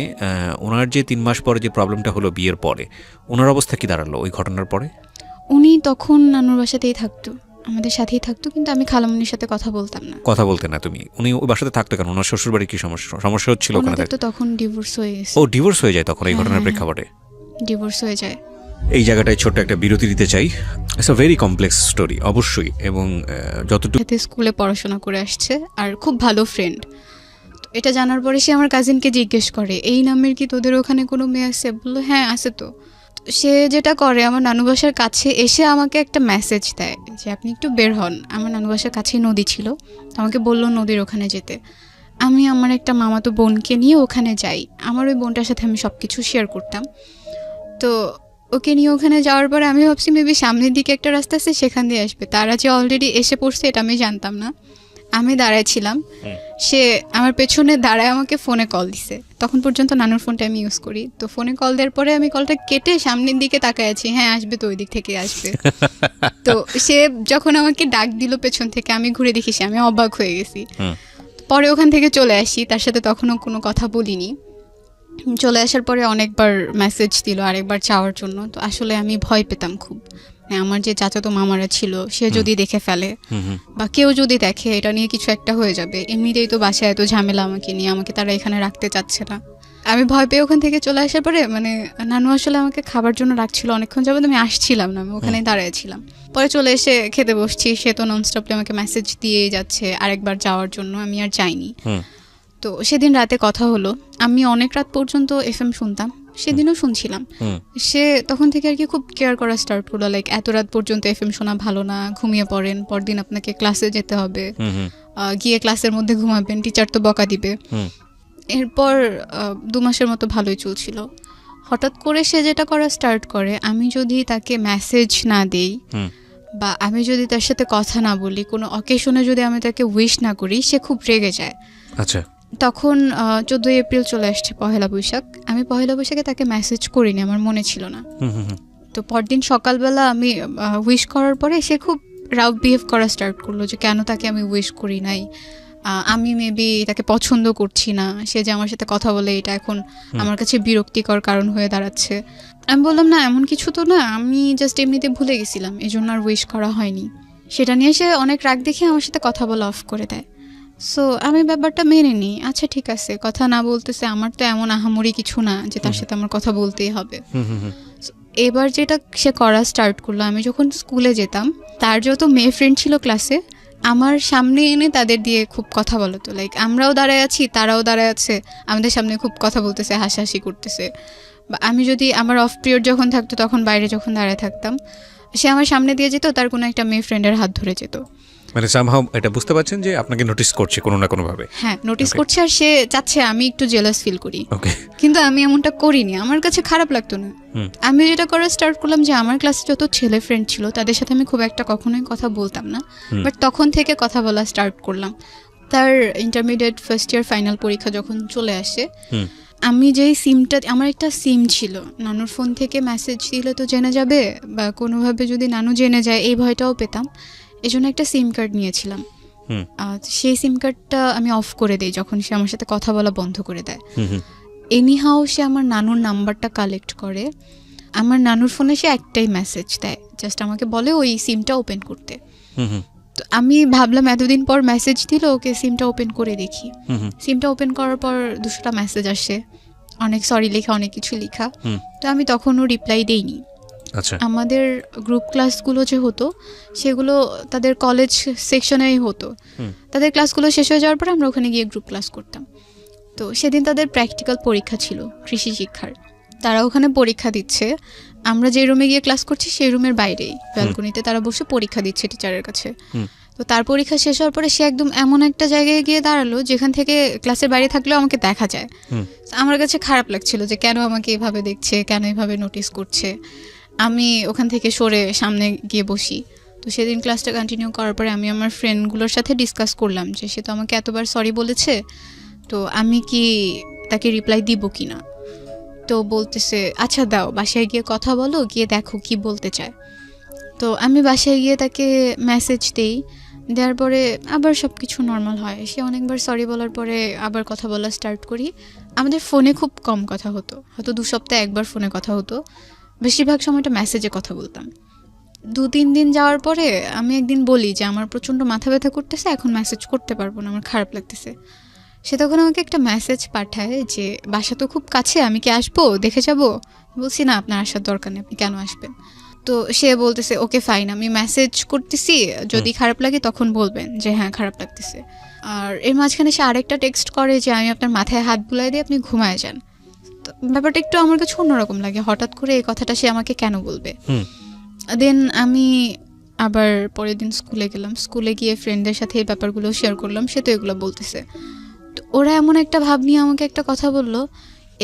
ওনার যে 3 মাস পরে যে প্রবলেমটা হলো বিয়ের পরে, ওনার অবস্থা কি দাঁড়ালো ওই ঘটনার পরে? উনি তখন নানুর বাসাতেই থাকতো, আমাদের সাথেই থাকতো, কিন্তু আমি খালামুনির সাথে কথা বলতাম না। কথা বলতে না তুমি? উনি ওই বাসাতে থাকতো কেন? ওনার শ্বশুর বাড়ি কি সমস্যা হচ্ছিল ওখানে? তো তখন ডিভোর্স হয়ে গেছে। ও, ডিভোর্স হয়ে যায় তখন এই ঘটনার প্রেক্ষাপটে? ডিভোর্স হয়ে যায়। এই জায়গাটায় ছোট্ট একটা বিরতি দিতে চাই। It's a very complex story অবশ্যই, এবং যতটুকু স্কুলে পড়াশোনা করে আসছে আর খুব ভালো ফ্রেন্ড। এটা জানার পরে সে আমার কাজিনকে জিজ্ঞেস করে এই নামের কি তোদের ওখানে কোনো মেয়ে আছে? বললো হ্যাঁ আছে। তো সে যেটা করে, আমার নানু বাসার কাছে এসে আমাকে একটা মেসেজ দেয় যে আপনি একটু বের হন। আমার নানু বাসার কাছেই নদী ছিল, আমাকে বললো নদীর ওখানে যেতে। আমি আমার একটা মামাতো বোনকে নিয়ে ওখানে যাই। আমার ওই বোনটার সাথে আমি সব কিছু শেয়ার করতাম। তো ওকে নিয়ে ওখানে যাওয়ার পরে আমি ভাবছি মেবি সামনের দিকে একটা রাস্তা আছে, সেখান দিয়ে আসবে। তারা যে অলরেডি এসে পড়ছে এটা আমি জানতাম না। আমি দাঁড়ায় ছিলাম, সে আমার পেছনে দাঁড়ায় আমাকে ফোনে কল দিছে। তখন পর্যন্ত নানুর ফোনটা আমি ইউজ করি। তো ফোনে কল দেওয়ার পরে আমি কলটা কেটে সামনের দিকে তাকায় আছি, হ্যাঁ আসবে তো, ওই দিক থেকে আসবে। তো সে যখন আমাকে ডাক দিল পেছন থেকে, আমি ঘুরে দেখি সে, আমি অবাক হয়ে গেছি। পরে ওখান থেকে চলে আসি, তার সাথে তখনও কোনো কথা বলিনি। চলে আসার পরে অনেকবার মেসেজ দিল আরেকবার চাওয়ার জন্য। তো আসলে আমি ভয় পেতাম খুব, আমার যে চাচাতো মামারা ছিল সে যদি দেখে ফেলে বা কেউ যদি দেখে, এটা নিয়ে কিছু একটা হয়ে যাবে। এমনিতেই তো বাসায় এত ঝামেলা আমাকে নিয়ে, আমাকে তারা এখানে রাখতে চাচ্ছে না। আমি ভয় পেয়ে ওখান থেকে চলে আসার পরে মানে নানু আসলে আমাকে খাবার জন্য রাখছিল অনেকক্ষণ যাবত, আমি আসছিলাম না, আমি ওখানেই দাঁড়াইছিলাম। পরে চলে এসে খেতে বসছি, সে তো ননস্টপলি আমাকে মেসেজ দিয়েই যাচ্ছে আরেকবার যাওয়ার জন্য। আমি আর যাইনি। তো সেদিন রাতে কথা হলো, আমি অনেক রাত পর্যন্ত এফএম শুনতাম, সেদিনও শুনছিলাম। সে তখন থেকে আর কি খুব কেয়ার করা স্টার্ট করলো, লাইক এত রাত পর্যন্ত এফএম শোনা ভালো না, ঘুমিয়ে পড়েন, পরদিন আপনাকে ক্লাসে যেতে হবে, গিয়ে ক্লাসের মধ্যে ঘুমাবেন, টিচার তো বকা দিবে। এরপর 2 মাসের মতো ভালোই চলছিল। হঠাৎ করে সে যেটা করা স্টার্ট করে, আমি যদি তাকে মেসেজ না দেই বা আমি যদি তার সাথে কথা না বলি, কোনো অকেশনে যদি আমি তাকে উইশ না করি, সে খুব রেগে যায়। আচ্ছা। তখন 14 এপ্রিল চলে আসছে, পহেলা বৈশাখ। আমি পহেলা বৈশাখে তাকে মেসেজ করিনি, আমার মনে ছিল না। তো পরদিন সকালবেলা আমি উইশ করার পরে সে খুব রাউড বিহেভ করা স্টার্ট করলো যে কেন তাকে আমি উইশ করি নাই, আমি মেবি তাকে পছন্দ করছি না, সে যে আমার সাথে কথা বলে এটা এখন আমার কাছে বিরক্তিকর কারণ হয়ে দাঁড়াচ্ছে। আমি বললাম না, এমন কিছু তো না, আমি জাস্ট এমনিতে ভুলে গেছিলাম, এই জন্য আর উইশ করা হয়নি। সেটা নিয়ে সে অনেক রাগ দেখে আমার সাথে কথা বলা অফ করে দেয়। সো আমি ব্যাপারটা মেনে নিই, আচ্ছা ঠিক আছে, কথা না বলতেছে, আমার তো এমন আহামরি কিছু না যে তার সাথে আমার কথা বলতেই হবে। এবার যেটা সে করা স্টার্ট করলো, আমি যখন স্কুলে যেতাম, তার যত মেয়ে ফ্রেন্ড ছিল ক্লাসে, আমার সামনে এনে তাদের দিয়ে খুব কথা বলতো। লাইক আমরাও দাঁড়ায় আছি, তারাও দাঁড়ায় আছে, আমাদের সামনে খুব কথা বলতেছে, হাসাহাসি করতেছে। বা আমি যদি আমার অফ পিরিয়ড যখন থাকতো, তখন বাইরে যখন দাঁড়ায় থাকতাম, সে আমার সামনে দিয়ে যেত, তার কোনো একটা মেয়ে ফ্রেন্ডের হাত ধরে যেত। মানে সামহাউ এটা বুঝতে পারছেন যে আপনাকে নোটিস করছে কোনো না কোনো ভাবে। হ্যাঁ, নোটিস করছে, আর সে চাচ্ছে আমি একটু জেলাস ফিল করি। ওকে। কিন্তু আমি এমনটা করিনি, আমার কাছে খারাপ লাগতো না। আমি যেটা করা স্টার্ট করলাম যে আমার ক্লাসে যত ছেলে ফ্রেন্ড ছিল তাদের সাথে আমি খুব একটা কখনোই কথা বলতাম না, বাট তখন থেকে কথা বলা স্টার্ট করলাম। তার ইন্টারমিডিয়েট ফার্স্ট ইয়ার ফাইনাল পরীক্ষা যখন চলে আসে, আমি যেই সিমটা, আমার একটা সিম ছিল, নানুর ফোন থেকে মেসেজ দিলে তো জেনে যাবে, বা কোনোভাবে যদি নানু জেনে যায় এই ভয়টাও পেতাম, এই জন্য একটা সিম কার্ড নিয়েছিলাম। সেই সিম কার্ডটা আমি অফ করে দিই যখন সে আমার সাথে কথা বলা বন্ধ করে দেয়। এনিহাও সে আমার নানুর নাম্বারটা কালেক্ট করে, আমার নানুর ফোনে সে একটাই মেসেজ দেয়, জাস্ট আমাকে বলে ওই সিমটা ওপেন করতে। তো আমি ভাবলাম এতদিন পর মেসেজ দিল, ওকে সিমটা ওপেন করে দেখি। সিমটা ওপেন করার পর 200টা মেসেজ আসে, অনেক সরি লেখা, অনেক কিছু লেখা। তো আমি তখনও রিপ্লাই দেইনি। আচ্ছা। আমাদের গ্রুপ ক্লাসগুলো যে হতো সেগুলো তাদের কলেজ সেকশনেই হতো। তাদের ক্লাসগুলো শেষ হয়ে যাওয়ার পর আমরা ওখানে গিয়ে গ্রুপ ক্লাস করতাম। তো সেদিন তাদের প্র্যাকটিক্যাল পরীক্ষা ছিল কৃষি শিক্ষার, তারা ওখানে পরীক্ষা দিচ্ছে। আমরা যে রুমে গিয়ে ক্লাস করছি সেই রুমের বাইরেই ব্যালকনিতে তারা বসে পরীক্ষা দিচ্ছে টিচারের কাছে। তো তার পরীক্ষা শেষ হওয়ার পরে সে একদম এমন একটা জায়গায় গিয়ে দাঁড়ালো যেখান থেকে ক্লাসের বাইরে থাকলেও আমাকে দেখা যায়। আমার কাছে খারাপ লাগছিল যে কেন আমাকে এভাবে দেখছে, কেন এভাবে নোটিস করছে। আমি ওখান থেকে সরে সামনে গিয়ে বসি। তো সেদিন ক্লাসটা কন্টিনিউ করার পরে আমি আমার ফ্রেন্ডগুলোর সাথে ডিসকাস করলাম যে সে তো আমাকে এতবার সরি বলেছে, তো আমি কি তাকে রিপ্লাই দিব কি না। তো বলতেছে আচ্ছা দাও, বাসায় গিয়ে কথা বলো, গিয়ে দেখো কি বলতে চায়। তো আমি বাসায় গিয়ে তাকে মেসেজ দেই, দেওয়ার পরে আবার সব কিছু নর্মাল হয়। সে অনেকবার সরি বলার পরে আবার কথা বলা স্টার্ট করি। আমাদের ফোনে খুব কম কথা হতো, হয়তো 2 সপ্তাহে একবার ফোনে কথা হতো, বেশিরভাগ সময়টা মেসেজে কথা বলতাম। 2-3 দিন যাওয়ার পরে আমি একদিন বলি যে আমার প্রচণ্ড মাথা ব্যথা করতেছে, এখন মেসেজ করতে পারবো না, আমার খারাপ লাগতেছে। সে তখন আমাকে একটা মেসেজ পাঠায় যে বাসা তো খুব কাছে, আমি কি আসবো, দেখে যাবো। বলছি না, আপনার আসার দরকার নেই, আপনি কেন আসবেন। তো সে বলতেছে ওকে ফাইন, আমি মেসেজ করতেছি, যদি খারাপ লাগে তখন বলবেন যে হ্যাঁ খারাপ লাগতেছে। আর এর মাঝখানে সে আরেকটা টেক্সট করে যে আমি আপনার মাথায় হাত বুলাই দিয়ে আপনি ঘুমায় যান। তো ব্যাপারটা একটু আমার কাছে অন্যরকম লাগে, হঠাৎ করে এই কথাটা সে আমাকে কেন বলবে। দেন আমি আবার পরের দিন স্কুলে গেলাম, স্কুলে গিয়ে ফ্রেন্ডদের সাথে এই ব্যাপারগুলো শেয়ার করলাম, সে তো এগুলো বলতেছে। তো ওরা এমন একটা ভাব নিয়ে আমাকে একটা কথা বললো,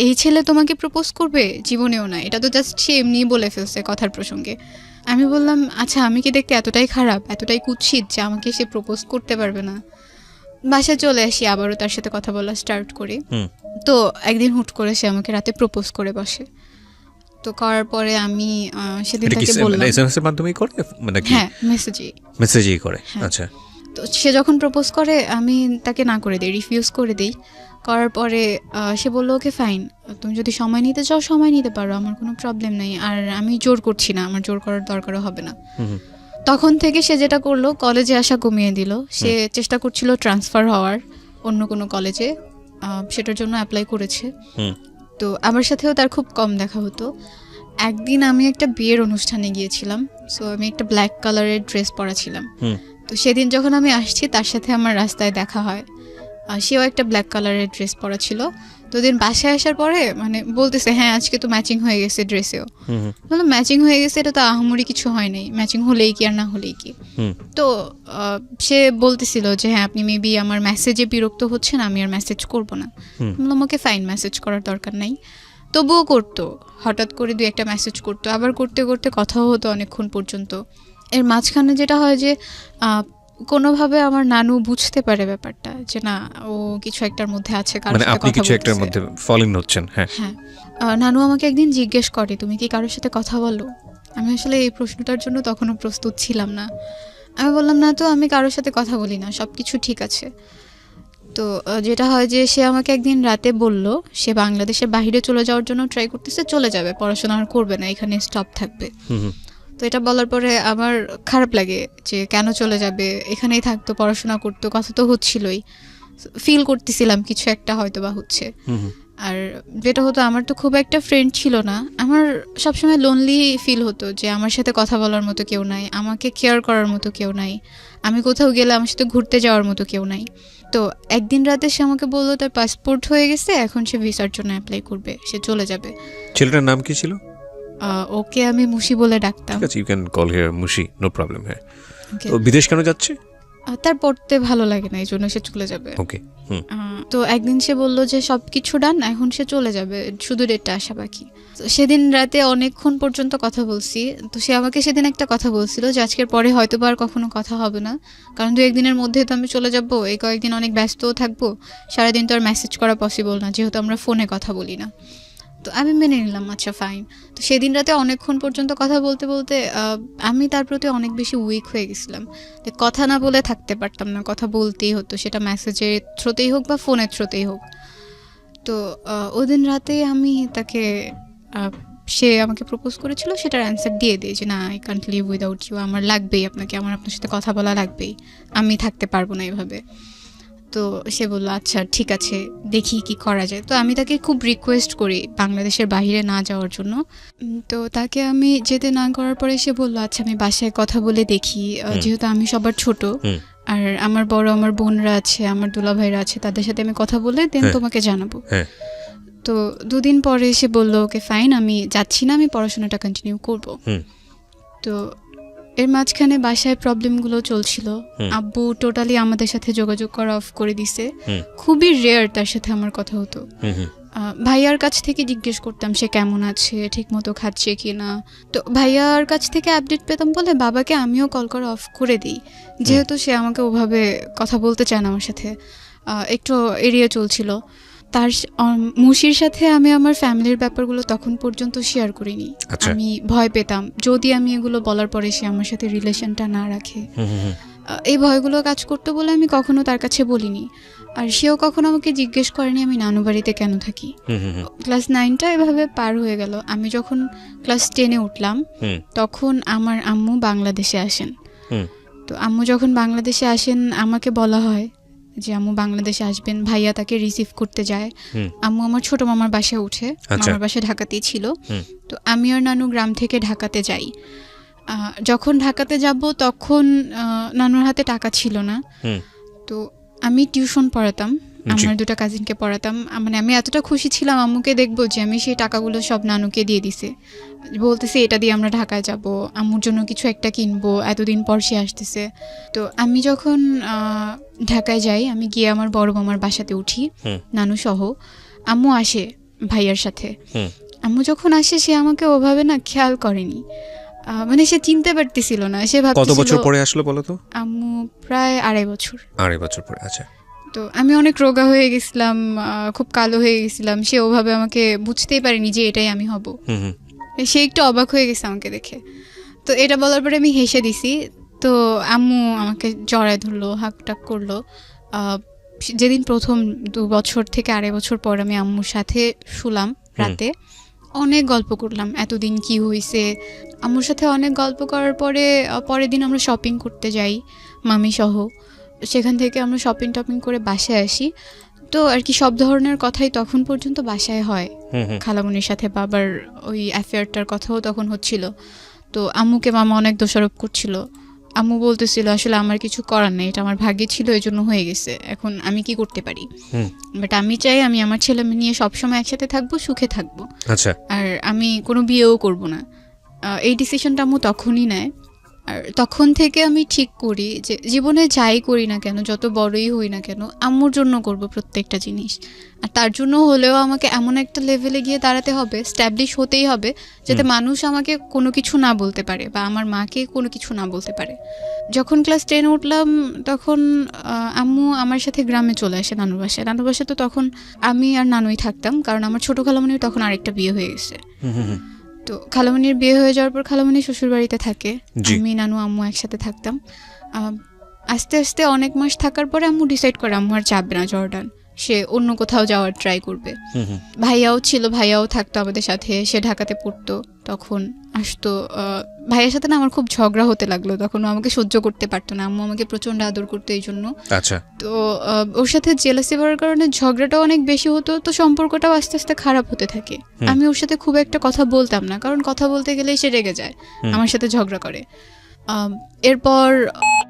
এই ছেলে তোমাকে প্রপোজ করবে, জীবনেও না, এটা তো জাস্ট সে এমনিই বলে ফেলছে কথার প্রসঙ্গে। আমি বললাম আচ্ছা আমি কি দেখতে এতটাই খারাপ, এতটাই কুৎসিত যে আমাকে সে প্রপোজ করতে পারবে না। বাসায় চলে আসি, আবারও তার সাথে কথা বলা স্টার্ট করি। তো একদিন হুট করে সে আমাকে রাতে প্রপোজ করে বসে। তো করার পরে আমি সেদিন তাকে বললাম, এসএমএস এর মাধ্যমেই করে, মানে কি হ্যাঁ মেসেজেই করে। আচ্ছা। তো সে যখন প্রপোজ করে আমি তাকে না করে দিই, রিফিউজ করে দিই। করার পরে সে বললো ওকে ফাইন, তুমি যদি সময় নিতে চাও সময় নিতে পারো, আমার কোনো প্রবলেম নেই, আর আমি জোর করছি না, আমার জোর করার দরকারও হবে না। তখন থেকে সে যেটা করলো, কলেজে আসা কমিয়ে দিল। সে চেষ্টা করছিল ট্রান্সফার হওয়ার অন্য কোনো কলেজে, সেটার জন্য অ্যাপ্লাই করেছে। তো আমার সাথেও তার খুব কম দেখা হতো। একদিন আমি একটা বিয়ের অনুষ্ঠানে গিয়েছিলাম, সো আমি একটা ব্ল্যাক কালারের ড্রেস পরা ছিলাম। তো সেদিন যখন আমি আসছি তার সাথে আমার রাস্তায় দেখা হয়। সেও একটা ব্ল্যাক কালারের ড্রেস পরা ছিল। তো দিন বাসায় আসার পরে মানে বলতেছে হ্যাঁ আজকে তো ম্যাচিং হয়ে গেছে ড্রেসেও। বললাম ম্যাচিং হয়ে গেছে, এটা তো আহামরি কিছু হয় নাই, ম্যাচিং হলেই কি আর না হলেই কি। তো সে বলতেছিল যে হ্যাঁ আপনি মেবি আমার মেসেজে বিরক্ত হচ্ছেন, আমি আর মেসেজ করবো না। বললাম ওকে ফাইন, মেসেজ করার দরকার নাই। তবুও করতো, হঠাৎ করে 2-1টা মেসেজ করতো, আবার করতে করতে কথাও হতো অনেকক্ষণ পর্যন্ত। এর মাঝখানে যেটা হয় যে কোনোভাবে আমার নানু বুঝতে পারে ব্যাপারটা যে না ও কিছু একটার মধ্যে আছে, কারোর মানে সাথে আপনি কথা কিছু একটার বলতেছে। মধ্যে ফল ইন হচ্ছেন। হ্যাঁ হ্যাঁ, নানু আমাকে একদিন জিজ্ঞেস করে তুমি কি কারোর সাথে কথা বলো। আমি আসলে এই প্রশ্নটার জন্য তখনও প্রস্তুত ছিলাম না। আমি বললাম না তো, আমি কারোর সাথে কথা বলি না, সব কিছু ঠিক আছে। তো যেটা হয় যে সে আমাকে একদিন রাতে বলল সে বাংলাদেশের বাইরে চলে যাওয়ার জন্য ট্রাই করতেছে, চলে যাবে, পড়াশোনা আর করবে না, এখানে স্টপ থাকবে। তো এটা বলার পরে আমার খারাপ লাগে যে কেন চলে যাবে, এখানেই থাকতো, পড়াশোনা করতো, কথা তো হচ্ছিলই, ফিল করতেছিলাম কিছু একটা হয়তো বা হচ্ছে। আর যেটা হতো আমার তো খুব একটা ফ্রেন্ড ছিল না, আমার সবসময় লোনলি ফিল হতো যে আমার সাথে কথা বলার মতো কেউ নাই, আমাকে কেয়ার করার মতো কেউ নাই, আমি কোথাও গেলে আমার সাথে ঘুরতে যাওয়ার মতো কেউ নাই। তো একদিন রাতে সে আমাকে বললো তার পাসপোর্ট হয়ে গেছে, এখন সে ভিসার জন্য অ্যাপ্লাই করবে, সে চলে যাবে। ছেলেটার নাম কি ছিল? ওকে আমি মুশি বলে ডাকতাম। ঠিক আছে, you can call her Mushi, no problem. হ্যাঁ, Okay. তো বিদেশ কেন যাচ্ছে? তার পড়তে ভালো লাগে না, এই জন্য সে চলে যাবে। ওকে। তো একদিন সে বললো যে সব কিছু ডান, এখন সে চলে যাবে, শুধু ডেটটা আসা বাকি। তো সেদিন রাতে অনেকক্ষণ পর্যন্ত কথা বলছি। তো সে আমাকে সেদিন একটা কথা বলছিল যে আজকের পরে হয়তো বা আর কখনো কথা হবে না, কারণ 2-1 দিনের মধ্যে তো আমি চলে যাব, এই কয়েকদিন অনেক ব্যস্তও থাকবো, সারাদিন তো আর মেসেজ করা পসিবল না, যেহেতু আমরা ফোনে কথা বলি না। তো আমি মেনে নিলাম, আচ্ছা ফাইন। তো সেদিন রাতে অনেকক্ষণ পর্যন্ত কথা বলতে বলতে আমি তার প্রতি অনেক বেশি উইক হয়ে গেছিলাম, কথা না বলে থাকতে পারতাম না, কথা বলতেই হতো, সেটা মেসেজের থ্রুতেই হোক বা ফোনের থ্রুতেই হোক। তো ওই দিন রাতে আমি তাকে সে আমাকে প্রপোজ করেছিল, সেটার অ্যান্সার দিয়ে দিই যে না I can't live without you, আমার লাগবেই আপনাকে, আমার আপনার সাথে কথা বলা লাগবেই, আমি থাকতে পারবো না এভাবে। তো সে বললো আচ্ছা ঠিক আছে দেখি কি করা যায়। তো আমি তাকে খুব রিকোয়েস্ট করি বাংলাদেশের বাইরে না যাওয়ার জন্য। তো তাকে আমি যেতে না করার পরে সে বললো আচ্ছা আমি বাসায় কথা বলে দেখি, যেহেতু আমি সবার ছোট আর আমার বড় আমার বোনরা আছে, আমার দুলাভাইরা আছে, তাদের সাথে আমি কথা বলে দেন তোমাকে জানাবো। তো 2 দিন পরে সে বললো ওকে ফাইন, আমি যাচ্ছি না, আমি পড়াশোনাটা কন্টিনিউ করব। তো এর মাঝখানে বাসায় প্রবলেমগুলো চলছিল, আব্বু টোটালি আমাদের সাথে যোগাযোগ করা অফ করে দিছে, খুবই রেয়ার তার সাথে আমার কথা হতো। ভাইয়ার কাছ থেকে জিজ্ঞেস করতাম সে কেমন আছে, ঠিক মতো খাচ্ছে কি না। তো ভাইয়ার কাছ থেকে আপডেট পেতাম বলে বাবাকে আমিও কল করা অফ করে দিই, যেহেতু সে আমাকে ওভাবে কথা বলতে চায় না আমার সাথে, একটু এড়িয়ে চলছিল। তার মুশির সাথে আমি আমার ফ্যামিলির ব্যাপারগুলো তখন পর্যন্ত শেয়ার করিনি। আমি ভয় পেতাম যদি আমি এগুলো বলার পরে সে আমার সাথে রিলেশনটা না রাখে, এই ভয়গুলো কাজ করতে বলে আমি কখনো তার কাছে বলিনি। আর সেও কখনো আমাকে জিজ্ঞেস করেনি আমি নানু বাড়িতে কেন থাকি। ক্লাস 9টা এভাবে পার হয়ে গেল। আমি যখন ক্লাস 10-এ উঠলাম তখন আমার আম্মু বাংলাদেশে আসেন। তো আম্মু যখন বাংলাদেশে আসেন আমাকে বলা হয় যে আম্মু বাংলাদেশে আসবেন, ভাইয়া তাকে রিসিভ করতে যায়। আম্মু আমার ছোট মামার বাসায় উঠে, মামার বাসা ঢাকাতেই ছিল। তো আমি আর নানু গ্রাম থেকে ঢাকাতে যাই। যখন ঢাকাতে যাব তখন নানুর হাতে টাকা ছিল না। তো আমি টিউশন পড়াতাম, আমার 2টা কাজিনকে পড়াতাম। মানে আমি এতটা খুশি ছিলাম আম্মুকে দেখবো যে আমি সেই টাকাগুলো সব নানুকে দিয়ে দিছে, বলতেছে এটা দিয়ে আমরা ঢাকায় যাব, আম্মুর জন্য কিছু একটা কিনবো, এতদিন পর সে আসতেছে। তো আমি যখন ঢাকায় যাই, আমি গিয়ে আমার বড় মামার বাসাতে উঠি নানু সহ। আম্মু আসে ভাইয়ার সাথে। আম্মু যখন আসে সে আমাকে ওভাবে না খেয়াল করেনি, মানে সে চিনতে পারতেছিল না। সে ভাবতেছিল কত বছর পরে আসলো বলো তো? আম্মু প্রায় 2.5 বছর। 2.5 বছর পরে। আচ্ছা। তো আমি অনেক রোগা হয়ে গেছিলাম, খুব কালো হয়ে গেছিলাম। সে ওভাবে আমাকে বুঝতেই পারেনি যে এটাই আমি হব। সে একটু অবাক হয়ে গেছে আমাকে দেখে। তো এটা বলার পরে আমি হেসে দিছি। তো আম্মু আমাকে জড়ায় ধরলো, হাঁকটাক করলো। যেদিন প্রথম 2 বছর থেকে 2.5 বছর পর আমি আম্মুর সাথে শুলাম রাতে, অনেক গল্প করলাম এতদিন কি হয়েছে। আম্মুর সাথে অনেক গল্প করার পরে পরের দিন আমরা শপিং করতে যাই মামি সহ। সেখান থেকে আমরা শপিং টপিং করে বাসায় আসি। তো আর কি সব ধরনের কথাই তখন পর্যন্ত বাসায় হয়। খালামুনির সাথে বাবার ওই অ্যাফেয়ারটার কথাও তখন হচ্ছিল। তো আম্মুকে মামা অনেক দোষারোপ করছিল, আম্মু বলতেছিল আসলে আমার কিছু করার নেই, এটা আমার ভাগ্যে ছিল, এই জন্য হয়ে গেছে, এখন আমি কি করতে পারি। বাট আমি চাই আমি আমার ছেলে মেয়ে নিয়ে সবসময় একসাথে থাকবো, সুখে থাকবো। আচ্ছা। আর আমি কোনো বিয়েও করব না। এই ডিসিশনটা আম্মু তখনই নেয়। আর তখন থেকে আমি ঠিক করি যে জীবনে যাই করি না কেন, যত বড়ই হই না কেন, আম্মুর জন্য করব প্রত্যেকটা জিনিস। আর তার জন্য হলেও আমাকে এমন একটা লেভেলে গিয়ে দাঁড়াতে হবে, স্ট্যাবলিশ হতেই হবে, যাতে মানুষ আমাকে কোনো কিছু না বলতে পারে বা আমার মাকে কোনো কিছু না বলতে পারে। যখন ক্লাস 10 উঠলাম তখন আম্মু আমার সাথে গ্রামে চলে আসে নানুর বাসায়। নানুর বাসায় তো তখন আমি আর নানুই থাকতাম, কারণ আমার ছোটো খালামণির তখন আরেকটা বিয়ে হয়ে গেছে। তো খালামণির বিয়ে হয়ে যাওয়ার পর খালামণি শ্বশুর বাড়িতে থাকে, আমি নানু আম্মু একসাথে থাকতাম। আস্তে আস্তে অনেক মাস থাকার পরে আম্মু ডিসাইড করে আম্মু আর যাবে না জর্ডান, সে অন্য কোথাও যাওয়ার ট্রাই করবে। ভাইয়াও ছিল, ভাইয়াও থাকতো আমাদের সাথে, সে ঢাকাতে পড়তো, তখন আসতো। ভাইয়ের সাথে না আমার খুব ঝগড়া হতে লাগলো, তখন ও আমাকে সহ্য করতে পারতো না, আম্মু আমাকে প্রচন্ড আদর করতো এই জন্য। আচ্ছা। তো ওর সাথে জেলাসি হওয়ার কারণে ঝগড়াটাও অনেক বেশি হতো, তো সম্পর্কটাও আস্তে আস্তে খারাপ হতে থাকে। আমি ওর সাথে খুব একটা কথা বলতাম না, কারণ কথা বলতে গেলেই সে রেগে যায়, আমার সাথে ঝগড়া করে। এরপর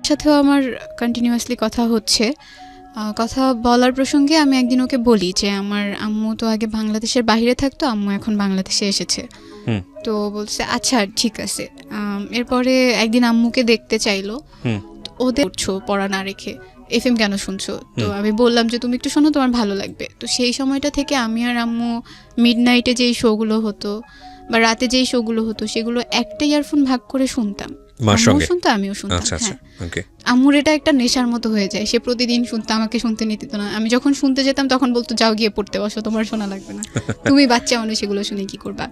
সাথেও আমার কন্টিনিউয়াসলি কথা হচ্ছে। কথা বলার প্রসঙ্গে আমি একদিন ওকে বলি যে আমার আম্মু তো আগে বাংলাদেশের বাইরে থাকতো, আম্মু এখন বাংলাদেশে এসেছে। তো বলছে আচ্ছা ঠিক আছে। এরপরে একদিন আম্মুকে দেখতে চাইলো, ওদের পড়া না রেখে FM কেন শুনছো? তো আমি বললাম যে তুমি একটু শোনো, তোমার ভালো লাগবে। তো সেই সময়টা থেকে আমি আর আম্মু মিডনাইটে যেই শোগুলো হতো বা রাতে যেই শোগুলো হতো সেগুলো একটা ইয়ারফোন ভাগ করে শুনতাম। আম্মু শুনতো, আমিও শুনতাম। আম্মুর এটা একটা নেশার মতো হয়ে যায়, সে প্রতিদিন শুনতো, আমাকে শুনতে নিতে দিত না। আমি যখন শুনতে যেতাম তখন বলতো যাও গিয়ে পড়তে বসো, তোমার শোনা লাগবে না, তুমি বাচ্চা মানুষ, এগুলো শুনে কি করবা।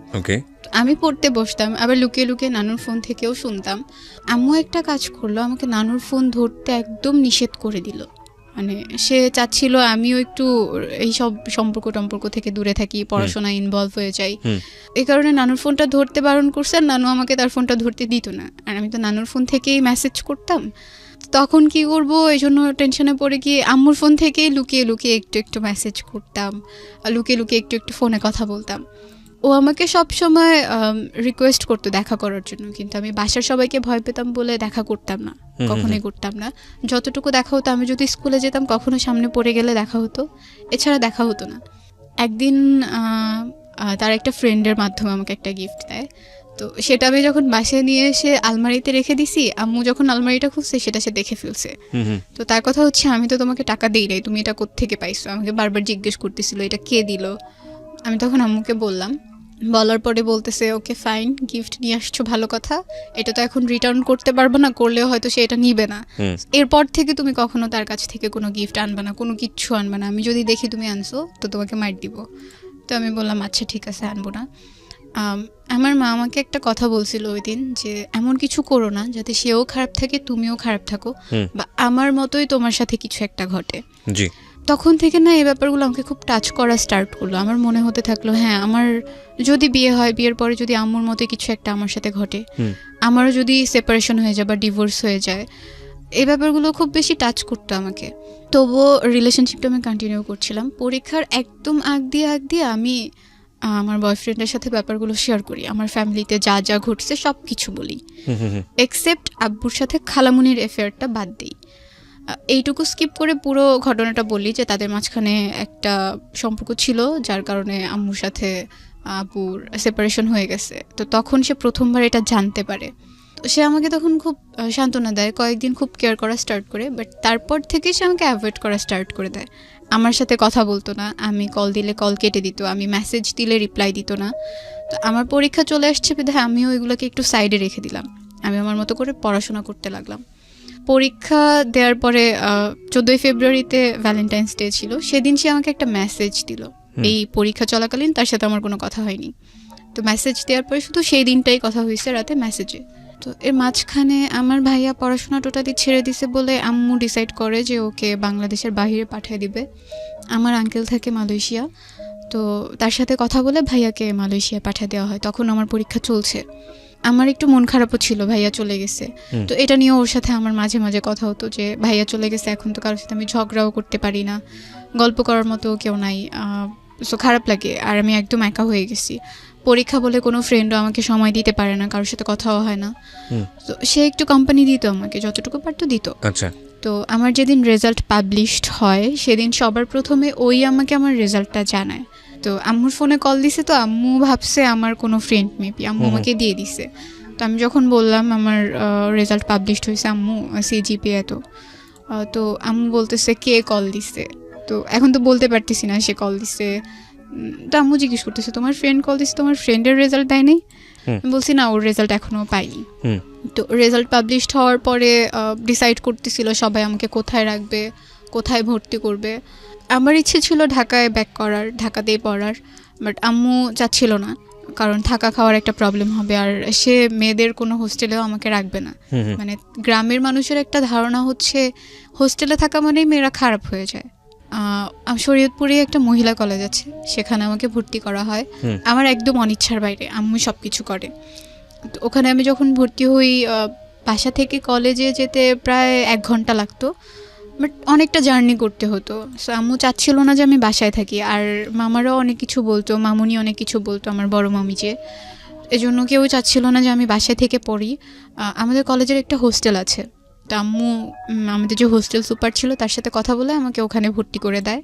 আমি পড়তে বসতাম, আবার লুকিয়ে লুকিয়ে নানুর ফোন থেকেও শুনতাম। আম্মু একটা কাজ করলো, আমাকে নানুর ফোন ধরতে একদম নিষেধ করে দিল। মানে সে চাচ্ছিল আমিও একটু এইসব সম্পর্ক থেকে দূরে থাকি, পড়াশোনায় ইনভলভ হয়ে যাই। এই কারণে নানুর ফোনটা ধরতে বারণ করছে, আর নানু আমাকে তার ফোনটা ধরতে দিত না। আর আমি তো নানুর ফোন থেকেই মেসেজ করতাম, তখন কি করব এই জন্য টেনশনে পড়ে গিয়ে আম্মুর ফোন থেকেই লুকিয়ে লুকিয়ে একটু একটু মেসেজ করতাম, লুকিয়ে লুকিয়ে একটু একটু ফোনে কথা বলতাম। ও আমাকে সব সময় রিকোয়েস্ট করতো দেখা করার জন্য, কিন্তু আমি বাসার সবাইকে ভয় পেতাম বলে দেখা করতাম না, কখনোই করতাম না। যতটুকু দেখা হতো, আমি যদি স্কুলে যেতাম কখনো সামনে পড়ে গেলে দেখা হতো, এছাড়া দেখা হতো না। একদিন তার একটা ফ্রেন্ডের মাধ্যমে আমাকে একটা গিফট দেয়, তো সেটা আমি যখন বাসায় নিয়ে এসে আলমারিতে রেখে দিছি, আম্মু যখন আলমারিটা খুলছে সেটা সে দেখে ফেলছে। তো তার কথা হচ্ছে আমি তো তোমাকে টাকা দিই নাই, তুমি এটা কোত্থেকে পাইছো, আমাকে বারবার জিজ্ঞেস করতেছিল এটা কে দিল। আমি তখন আম্মুকে বললাম, বলার পরে বলতেছে ওকে ফাইন, গিফট নিয়ে আসছো ভালো কথা, এটা তো এখন রিটার্ন করতে পারবো না, করলেও হয়তো সে এটা নিবে না, এরপর থেকে তুমি কখনো তার কাছ থেকে কোনো গিফট আনবে না, কোনো কিচ্ছু আনবে না, আমি যদি দেখি তুমি আনছো তো তোমাকে মার দিব। তো আমি বললাম আচ্ছা ঠিক আছে, আনবো না। আমার মা আমাকে একটা কথা বলছিল ওই দিন, যে এমন কিছু করো না যাতে সেও খারাপ থাকে তুমিও খারাপ থাকো, বা আমার মতোই তোমার সাথে কিছু একটা ঘটে। তখন থেকে না এই ব্যাপারগুলো আমাকে খুব টাচ করা স্টার্ট করলো। আমার মনে হতে থাকলো হ্যাঁ, আমার যদি বিয়ে হয়, বিয়ের পরে যদি আম্মুর মতো কিছু একটা আমার সাথে ঘটে, আমারও যদি সেপারেশন হয়ে যায় বা ডিভোর্স হয়ে যায়, এই ব্যাপারগুলো খুব বেশি টাচ করতো আমাকে। তবুও রিলেশনশিপটা আমি কন্টিনিউ করছিলাম। পরীক্ষার একদম আগ দিয়ে আমি আমার বয়ফ্রেন্ডের সাথে ব্যাপারগুলো শেয়ার করি, আমার ফ্যামিলিতে যা যা ঘটছে সব কিছু বলি, এক্সেপ্ট আব্বুর সাথে খালামুনির অ্যাফেয়ারটা বাদ দিই। এইটুকু স্কিপ করে পুরো ঘটনাটা বলি যে তাদের মাঝখানে একটা সম্পর্ক ছিল যার কারণে আম্মুর সাথে আব্বুর সেপারেশন হয়ে গেছে। তো তখন সে প্রথমবার এটা জানতে পারে, তো সে আমাকে তখন খুব সান্ত্বনা দেয়, কয়েকদিন খুব কেয়ার করা স্টার্ট করে, বাট তারপর থেকে সে আমাকে অ্যাভয়েড করা স্টার্ট করে দেয়। আমার সাথে কথা বলতো না, আমি কল দিলে কল কেটে দিত, আমি মেসেজ দিলে রিপ্লাই দিত না। তো আমার পরীক্ষা চলে আসছে বিধায় আমিও এগুলোকে একটু সাইডে রেখে দিলাম, আমি আমার মতো করে পড়াশোনা করতে লাগলাম। পরীক্ষা দেওয়ার পরে 14 ফেব্রুয়ারিতে ভ্যালেন্টাইন্স ডে ছিল, সেদিন সে আমাকে একটা মেসেজ দিল। এই পরীক্ষা চলাকালীন তার সাথে আমার কোনো কথা হয়নি, তো মেসেজ দেওয়ার পরে শুধু সেই দিনটাই কথা হয়েছে রাতে মেসেজে। তো এর মাঝখানে আমার ভাইয়া পড়াশোনা টোটালি ছেড়ে দিছে বলে আম্মু ডিসাইড করে যে ওকে বাংলাদেশের বাইরে পাঠিয়ে দিবে। আমার আঙ্কেল থাকে মালয়েশিয়া, তো তার সাথে কথা বলে ভাইয়াকে মালয়েশিয়া পাঠিয়ে দেওয়া হয়। তখন আমার পরীক্ষা চলছে, আমার একটু মন খারাপও ছিল, ভাইয়া চলে গেছে। তো এটা নিয়ে ওর সাথে আমার মাঝে মাঝে কথা হতো যে ভাইয়া চলে গেছে, এখন তো কারোর সাথে আমি ঝগড়াও করতে পারি না, গল্প করার মতো কেউ নাই, সো খারাপ লাগে, আর আমি একদম একা হয়ে গেছি। পরীক্ষা বলে কোনো ফ্রেন্ডও আমাকে সময় দিতে পারে না, কারোর সাথে কথাও হয় না। তো সে একটু কোম্পানি দিত আমাকে, যতটুকু পারতো দিত। আচ্ছা। তো আমার যেদিন রেজাল্ট পাবলিশড হয় সেদিন সবার প্রথমে ওই আমাকে আমার রেজাল্টটা জানায়। তো আম্মুর ফোনে কল দিছে, তো আম্মু ভাবছে আমার কোনো ফ্রেন্ড মেবি, আম্মু আমাকে দিয়ে দিছে। তো আমি যখন বললাম আমার রেজাল্ট পাবলিশড হয়েছে আম্মু, সিজিপিএ এত, তো আম্মু বলতেছে কে কল দিছে। তো এখন তো বলতে পারতেছি না সে কল দিছে। তো আম্মু জিজ্ঞেস করতেছে তোমার ফ্রেন্ড কল দিছে, তোমার ফ্রেন্ডের রেজাল্ট দেয় নাই? আমি বলছি না, ওর রেজাল্ট এখনও পাইনি। তো রেজাল্ট পাবলিশড হওয়ার পরে ডিসাইড করতেছিল সবাই আমাকে কোথায় রাখবে, কোথায় ভর্তি করবে। আমার ইচ্ছে ছিল ঢাকায় ব্যাক করার, ঢাকাতেই পড়ার, বাট আম্মু চাচ্ছিল না, কারণ থাকা খাওয়ার একটা প্রবলেম হবে, আর সে মেয়েদের কোনো হোস্টেলেও আমাকে রাখবে না। মানে গ্রামের মানুষের একটা ধারণা হচ্ছে হোস্টেলে থাকা মানেই মেয়েরা খারাপ হয়ে যায়। শরীয়তপুরে একটা মহিলা কলেজ আছে, সেখানে আমাকে ভর্তি করা হয় আমার একদম অনিচ্ছার বাইরে, আম্মু সব কিছু করে। তো ওখানে আমি যখন ভর্তি হই, বাসা থেকে কলেজে যেতে প্রায় 1 ঘন্টা লাগতো, বাট অনেকটা জার্নি করতে হতো। সো আম্মু চাচ্ছিল না যে আমি বাসায় থাকি, আর মামারাও অনেক কিছু বলতো, মামুনি অনেক কিছু বলতো, আমার বড় মামি যে, এজন্য কেউ চাচ্ছিল না যে আমি বাসায় থেকে পড়ি। আমাদের কলেজের একটা হোস্টেল আছে, তো আম্মু আমাদের যে হোস্টেল সুপার ছিল তার সাথে কথা বলে আমাকে ওখানে ভর্তি করে দেয়।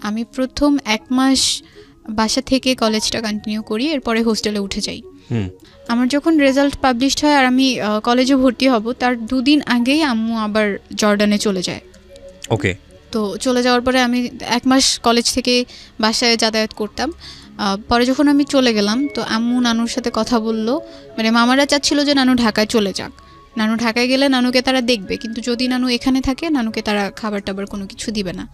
আমি প্রথম 1 মাস বাসা থেকে কলেজটা কন্টিনিউ করি, এরপরে হোস্টেলে উঠে যাই। আমার যখন রেজাল্ট পাবলিশড হয় আর আমি কলেজে ভর্তি হব, তার 2 দিন আগেই আম্মু আবার জর্ডানে চলে যায়। ওকে। তো চলে যাওয়ার পরে আমি 1 মাস কলেজ থেকে বাসায় যাতায়াত করতাম। পরে যখন আমি চলে গেলাম, তো আম্মু নানুর সাথে কথা বললো, মানে মামারা চাচ্ছিল যে নানু ঢাকায় চলে যাক। নানু ঢাকায় গেলে নানুকে তারা দেখবে, কিন্তু যদি নানু এখানে থাকে নানুকে তারা খাবার টাবার কোনো কিছু দিবে না।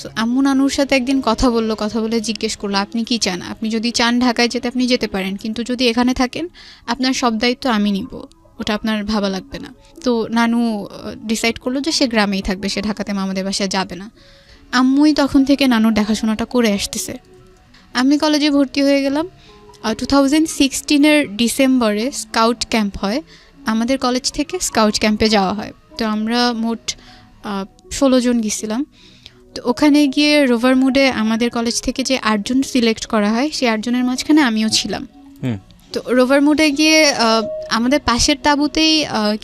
সো আম্মু নানুর সাথে একদিন কথা বলে জিজ্ঞেস করলো আপনি কি চান, আপনি যদি চান ঢাকায় যেতে আপনি যেতে পারেন, কিন্তু যদি এখানে থাকেন আপনার সব দায়িত্ব আমি নিব, ওটা আপনার ভাবা লাগবে না। তো নানু ডিসাইড করলো যে সে গ্রামেই থাকবে, সে ঢাকাতে মামাদের বাসায় যাবে না। আম্মুই তখন থেকে নানুর দেখাশোনাটা করে আসতেছে। আমি কলেজে ভর্তি হয়ে গেলাম। 2016 ডিসেম্বরে স্কাউট ক্যাম্প হয়, আমাদের কলেজ থেকে স্কাউট ক্যাম্পে যাওয়া হয়। তো আমরা মোট 16 জন গেছিলাম। তো ওখানে গিয়ে রোভার মুডে আমাদের কলেজ থেকে যে 8 জন সিলেক্ট করা হয়, সেই 8 জনের মাঝখানে আমিও ছিলাম। তো রোভার মুডে গিয়ে আমাদের পাশের তাঁবুতেই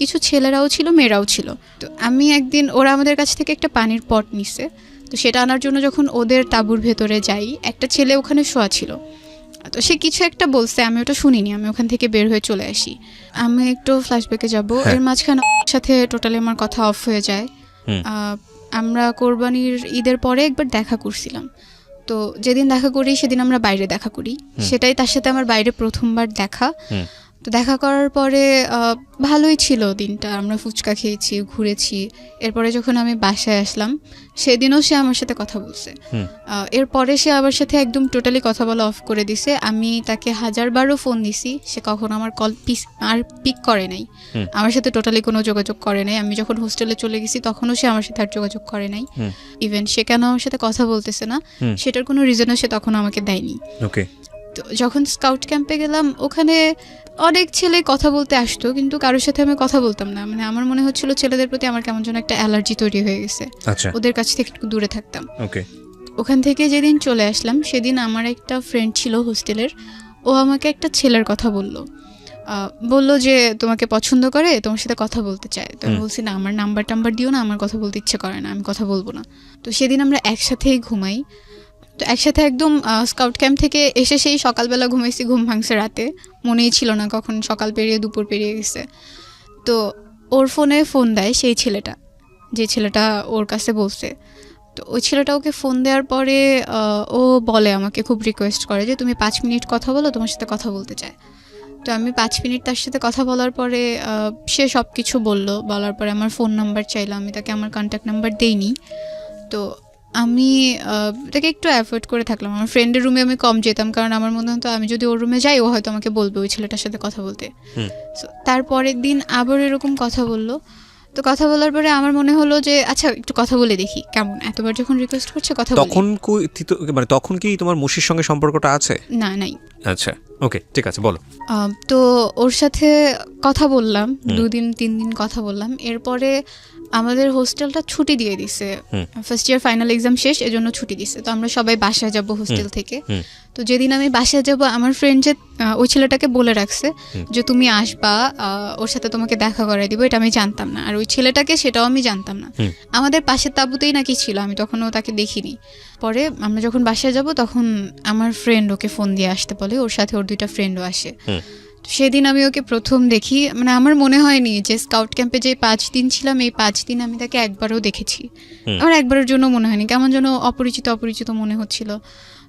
কিছু ছেলেরাও ছিল, মেয়েরাও ছিল। তো আমি একদিন, ওরা আমাদের কাছ থেকে একটা পানির পট নিছে, তো সেটা আনার জন্য যখন ওদের তাঁবুর ভেতরে যাই, একটা ছেলে ওখানে শোয়া ছিল। তো সে কিছু একটা বলছে, আমি ওটা শুনিনি, আমি ওখান থেকে বের হয়ে চলে আসি। আমি একটু ফ্ল্যাশব্যাকে যাব, এর মাঝখানে ওর সাথে টোটালি আমার কথা অফ হয়ে যায়। আমরা কোরবানির ঈদের পরে একবার দেখা করছিলাম, তো যেদিন দেখা করি সেদিন আমরা বাইরে দেখা করি, সেটাই তার সাথে আমার বাইরে প্রথমবার দেখা। তো দেখা করার পরে ভালোই ছিল দিনটা, আমরা ফুচকা খেয়েছি, ঘুরেছি। এরপরে যখন আমি বাসায় আসলাম সেদিনও সে আমার সাথে কথা বলছে। এরপরে সে আমার সাথে একদম টোটালি কথা বলা অফ করে দিছে। আমি তাকে 1000বারও ফোন দিছি, সে কখনো আমার কল আর পিক করে নাই, আমার সাথে টোটালি কোনো যোগাযোগ করে নাই। আমি যখন হোস্টেলে চলে গেছি তখনও সে আমার সাথে আর যোগাযোগ করে নাই। ইভেন সে কেন আমার সাথে কথা বলতেছে না সেটার কোনো রিজনও সে তখন আমাকে দেয়নি। ওকে। তো যখন স্কাউট ক্যাম্পে গেলাম, ওখানে অনেক ছেলে কথা বলতে আসতো, কিন্তু কারোর সাথে আমি কথা বলতাম না। মানে আমার মনে হচ্ছিল ছেলেদের প্রতি আমার কেমন যেন একটা অ্যালার্জি তৈরি হয়ে গেছে, ওদের কাছ থেকে একটু দূরে থাকতাম। ওখান থেকে যেদিন চলে আসলাম সেদিন আমার একটা ফ্রেন্ড ছিল হোস্টেলের, ও আমাকে একটা ছেলের কথা বললো যে তোমাকে পছন্দ করে, তোমার সাথে কথা বলতে চায়। তো আমি বলছি না, আমার নাম্বার টাম্বার দিও না, আমার কথা বলতে ইচ্ছে করে না, আমি কথা বলবো না। তো সেদিন আমরা একসাথেই ঘুমাই। তো একসাথে একদম স্কাউট ক্যাম্প থেকে এসে সেই সকালবেলা ঘুমাইছি, ঘুম ভাঙছে রাতে, মনেই ছিল না কখন সকাল পেরিয়ে দুপুর পেরিয়ে গেছে। তো ওর ফোনে ফোন দেয় সেই ছেলেটা, যে ছেলেটা ওর কাছে বলছে। তো ওই ছেলেটা ওকে ফোন দেওয়ার পরে ও বলে, আমাকে খুব রিকোয়েস্ট করে যে তুমি 5 মিনিট কথা বলো, তোমার সাথে কথা বলতে চায়। তো আমি 5 মিনিট তার সাথে কথা বলার পরে সে সব কিছু বলার পরে আমার ফোন নাম্বার চাইলো, আমি তাকে আমার কন্ট্যাক্ট নাম্বার দেইনি। তো আমি তাকে একটু অ্যাভয়েড করে থাকলাম। আমার ফ্রেন্ডের রুমে আমি কম যেতাম, কারণ আমার মনে হতো আমি যদি ওর রুমে যাই ও হয়তো আমাকে বলবে ওই ছেলেটার সাথে কথা বলতে। সো তারপরের দিন আবার এরকম কথা বললো। তো কথা বলার পরে আমার মনে হলো যে আচ্ছা একটু কথা বলে দেখি কেমন, এতবার যখন রিকোয়েস্ট করছে কথা বলি। তখন কি তোমার মুশির সঙ্গে সম্পর্কটা আছে? না, নাই। আচ্ছা, ওকে, ঠিক আছে, বলো। তো ওর সাথে কথা বললাম 2 দিন 3 দিন কথা বললাম। এরপরে আমাদের হোস্টেলটা ছুটি দিয়ে দিছে, ফার্স্ট ইয়ার ফাইনাল এক্সাম শেষ, এজন্য ছুটি দিছে। তো আমরা সবাই বাসায় যাব হোস্টেল থেকে। তো যেদিন আমি বাসায় যাব, আমার ফ্রেন্ড যে ওই ছেলেটাকে বলে রাখছে যে তুমি আসবা, ওর সাথে তোমাকে দেখা করাই দিব। এটা আমি জানতাম না, আর ওই ছেলেটাকে সেটাও আমি জানতাম না। আমাদের পাশের তাঁবুতেই নাকি ছিল, আমি তখনও তাকে দেখিনি। পরে আমরা যখন বাসায় যাব তখন আমার ফ্রেন্ড ওকে ফোন দিয়ে আসতে বলে, ওর সাথে ওর 2টা ফ্রেন্ডও আসে। সেদিন আমি ওকে প্রথম দেখি, মানে আমার মনে হয়নি যে স্কাউট ক্যাম্পে যে 5 দিন ছিলাম, এই 5 দিন আমি তাকে একবারও দেখেছি। আমার একবারের জন্য মনে হয়নি, কেমন যেন অপরিচিত অপরিচিত মনে হচ্ছিল।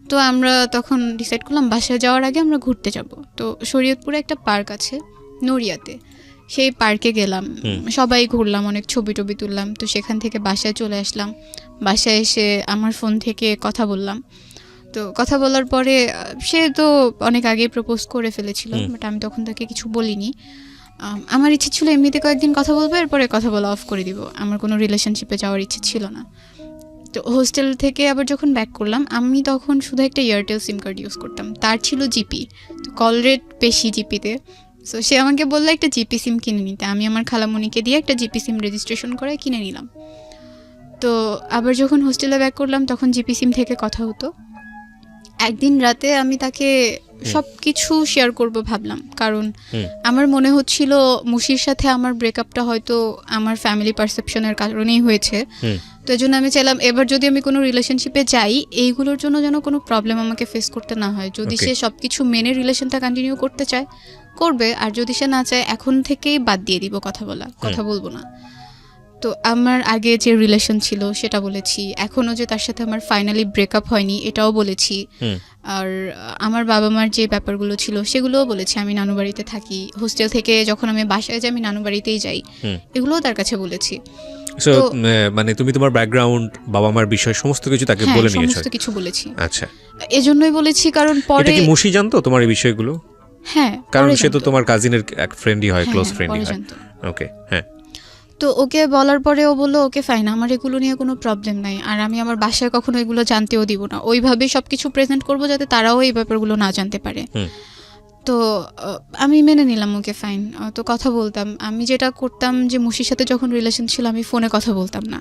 তো আমরা তখন ডিসাইড করলাম বাসায় যাওয়ার আগে আমরা ঘুরতে যাব। তো শরীয়তপুরে একটা পার্ক আছে নড়িয়াতে, সেই পার্কে গেলাম, সবাই ঘুরলাম, অনেক ছবি টবি তুললাম। তো সেখান থেকে বাসায় চলে আসলাম। বাসায় এসে আমার ফোন থেকে কথা বললাম। তো কথা বলার পরে সে তো অনেক আগেই প্রপোজ করে ফেলেছিল, বাট আমি তখন তাকে কিছু বলিনি। আমার ইচ্ছে ছিল এমনিতে কয়েকদিন কথা বলবো, এরপরে কথা বলা অফ করে দিব। আমার কোনো রিলেশনশিপে যাওয়ার ইচ্ছে ছিল না। তো হোস্টেল থেকে আবার যখন ব্যাক করলাম, আমি তখন শুধু একটা এয়ারটেল সিম কার্ড ইউজ করতাম, তার ছিল জিপি। তো কল রেট বেশি জিপিতে। সো সে আমাকে বললো একটা জিপি সিম কিনে নিতে। আমি আমার খালামণিকে দিয়ে একটা জিপি সিম রেজিস্ট্রেশন করে কিনে নিলাম। তো আবার যখন হোস্টেলে ব্যাক করলাম তখন জিপি সিম থেকে কথা হতো। একদিন রাতে আমি তাকে সব কিছু শেয়ার করবো ভাবলাম, কারণ আমার মনে হচ্ছিল মুশির সাথে আমার ব্রেকআপটা হয়তো আমার ফ্যামিলি পারসেপশনের কারণেই হয়েছে। তো এই জন্য আমি চাইলাম এবার যদি আমি কোনো রিলেশনশিপে যাই, এইগুলোর জন্য যেন কোনো প্রবলেম আমাকে ফেস করতে না হয়। যদি সে সব কিছু মেনে রিলেশনটা কন্টিনিউ করতে চায় করবে, আর যদি সে না চায় এখন থেকেই বাদ দিয়ে দিব কথা বলা, কথা বলবো না। তো আমার আগে যে রিলেশন ছিল সেটা বলেছি, এখনও যে তার সাথে আমার ফাইনালি ব্রেকআপ হয়নি এটাও বলেছি। আর আমার বাবা মার যে ব্যাপারগুলো ছিল সেগুলোও বলেছি। আমি নানু বাড়িতে থাকি, হোস্টেল থেকে যখন আমি বাসায় যাই আমি নানু বাড়িতেই যাই, এগুলোও তার কাছে বলেছি। সো মানে তুমি তোমার ব্যাকগ্রাউন্ড, বাবা মার বিষয় সমস্ত কিছু তাকে বলে নিয়েছো? সমস্ত কিছু বলেছি। আচ্ছা, এজন্যই বলেছি কারণ পরে এটা কি মুশি জানতো তোমার এই বিষয়গুলো? হ্যাঁ, কারণ সে তো তোমার কাজিনের এক ফ্রেন্ডই হয়, ক্লোজ ফ্রেন্ডই হয়। ওকে, হ্যাঁ। তো ওকে বলার পরে ও বললো ওকে ফাইন, আমার এগুলো নিয়ে কোনো প্রবলেম নাই, আর আমি আমার বাসায় কখনো এগুলো জানতেও দিব না। ওইভাবেই সব কিছু প্রেজেন্ট করবো যাতে তারাও এই ব্যাপারগুলো না জানতে পারে। তো আমি মেনে নিলাম ওকে ফাইন। তো কথা বলতাম, আমি যেটা করতাম যে মুশির সাথে যখন রিলেশন ছিল আমি ফোনে কথা বলতাম না।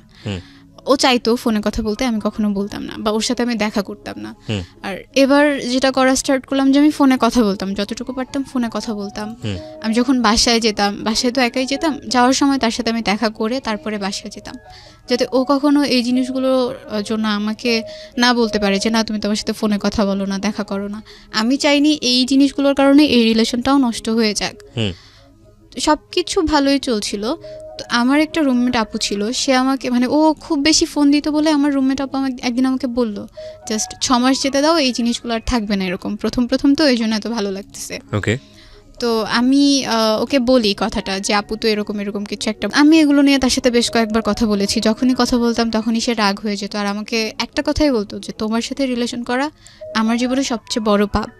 ও চাইতো ফোনে কথা বলতে, আমি কখনো বলতাম না, বা ওর সাথে আমি দেখা করতাম না। আর এবার যেটা করা স্টার্ট করলাম যে আমি ফোনে কথা বলতাম, যতটুকু পারতাম ফোনে কথা বলতাম। আমি যখন বাসায় যেতাম, বাসায় তো একাই যেতাম, যাওয়ার সময় তার সাথে আমি দেখা করে তারপরে বাসায় যেতাম, যাতে ও কখনো এই জিনিসগুলোর জন্য আমাকে না বলতে পারে যে না তুমি তোমার সাথে ফোনে কথা বলো না, দেখা করো না। আমি চাইনি এই জিনিসগুলোর কারণে এই রিলেশনটাও নষ্ট হয়ে যাক। সব কিছু ভালোই চলছিল। তো আমার একটা রুমমেট আপু ছিল, সে আমাকে মানে ও খুব বেশি ফোন দিত বলে আমার রুমমেট আপু একদিন আমাকে বললো জাস্ট 6 মাস যেতে দাও, এই জিনিসগুলো আর থাকবে না এরকম, প্রথম প্রথম তো এই জন্য এত ভালো লাগতেছে। ওকে। তো আমি ওকে বলি কথাটা যে আপু তো এরকম এরকম কিছু একটা। আমি এগুলো নিয়ে তার সাথে বেশ কয়েকবার কথা বলেছি, যখনই কথা বলতাম তখনই সে রাগ হয়ে যেত, আর আমাকে একটা কথাই বলতো যে তোমার সাথে রিলেশন করা আমার জীবনে সবচেয়ে বড় পাপ।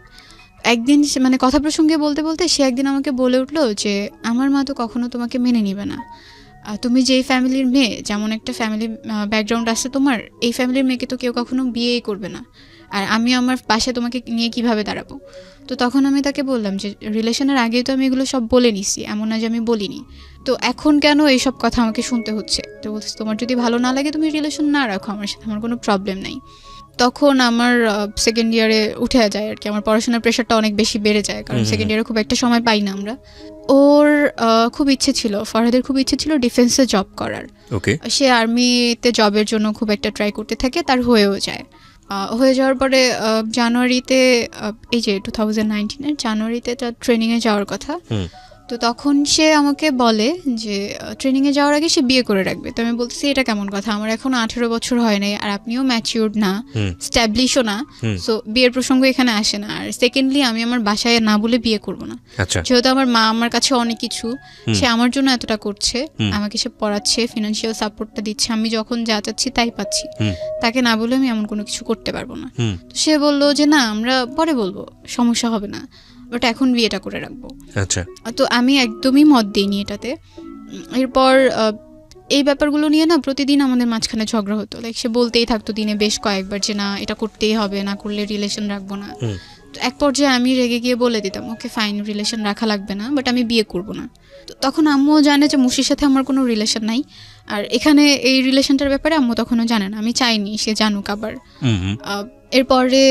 একদিন মানে কথা প্রসঙ্গে বলতে বলতে সে একদিন আমাকে বলে উঠলো যে আমার মা তো কখনো তোমাকে মেনে নিবে না, তুমি যেই ফ্যামিলির মেয়ে, যেমন একটা ফ্যামিলি ব্যাকগ্রাউন্ড আছে তোমার, এই ফ্যামিলির মেয়েকে তো কেউ কখনো বিয়েই করবে না, আর আমি আমার পাশে তোমাকে নিয়ে কিভাবে দাঁড়াবো। তো তখন আমি তাকে বললাম যে রিলেশনের আগেই তো আমি এগুলো সব বলে নিছি, এমন না যে আমি বলিনি, তো এখন কেন এইসব কথা আমাকে শুনতে হচ্ছে। তো বলছি তোমার যদি ভালো না লাগে তুমি রিলেশন না রাখো আমার সাথে, আমার কোনো প্রবলেম নাই। তখন আমার সেকেন্ড ইয়ারে উঠে যায় আর কি, আমার পড়াশোনার প্রেশারটা অনেক বেশি বেড়ে যায়, কারণ সেকেন্ড ইয়ারে খুব একটা সময় পাই না আমরা। ওর খুব ইচ্ছে ছিল, ফরহাদের খুব ইচ্ছে ছিল ডিফেন্সে জব করার। সে আর্মিতে জবের জন্য খুব একটা ট্রাই করতে থাকে, তার হয়েও যায়। হয়ে যাওয়ার পরে জানুয়ারিতে, এই যে 2019-এর জানুয়ারিতে তার ট্রেনিংয়ে যাওয়ার কথা। তো তখন সে আমাকে বলে যে ট্রেনিংয়ে যাওয়ার আগে সে বিয়ে করে রাখবে। তো আমি বলতেছি এটা কেমন কথা, আমার এখনো 18 বছর হয় নাই, আর আপনিও ম্যাচিউরড না, স্ট্যাবলিশও না, সো বিয়ের প্রসঙ্গ এখানে আসে না। আর সেকেন্ডলি আমি আমার বাসায় না বলে বিয়ে করব না, যেহেতু আমার মা আমার কাছে অনেক কিছু, সে আমার জন্য এতটা করছে, আমাকে সে পড়াচ্ছে, ফিনান্সিয়াল সাপোর্টটা দিচ্ছে, আমি যখন যা চাচ্ছি তাই পাচ্ছি, তাকে না বলে আমি এমন কোনো কিছু করতে পারবো না। তো সে বললো যে না আমরা পরে বলবো, সমস্যা হবে না, বাট এখন বিয়েটা করে রাখবো। আচ্ছা। তো আমি একদমই মত দিইনি এটাতে। এরপর এই ব্যাপারগুলো নিয়ে না প্রতিদিন আমাদের মাঝখানে ঝগড়া হতো, লাইক সে বলতেই থাকতো দিনে বেশ কয়েকবার যে না এটা করতেই হবে, না করলে রিলেশন রাখবো না। তো এক পর্যায়ে আমি রেগে গিয়ে বলে দিতাম ওকে ফাইন রিলেশন রাখা লাগবে না, বাট আমি বিয়ে করব না। তো তখন আম্মুও জানে যে মুশির সাথে আমার কোনো রিলেশন নাই, আর এখানে এই রিলেশনটার ব্যাপারে আম্মু তখনও জানে না, আমি চাইনি সে জানুক। আবার এরপরে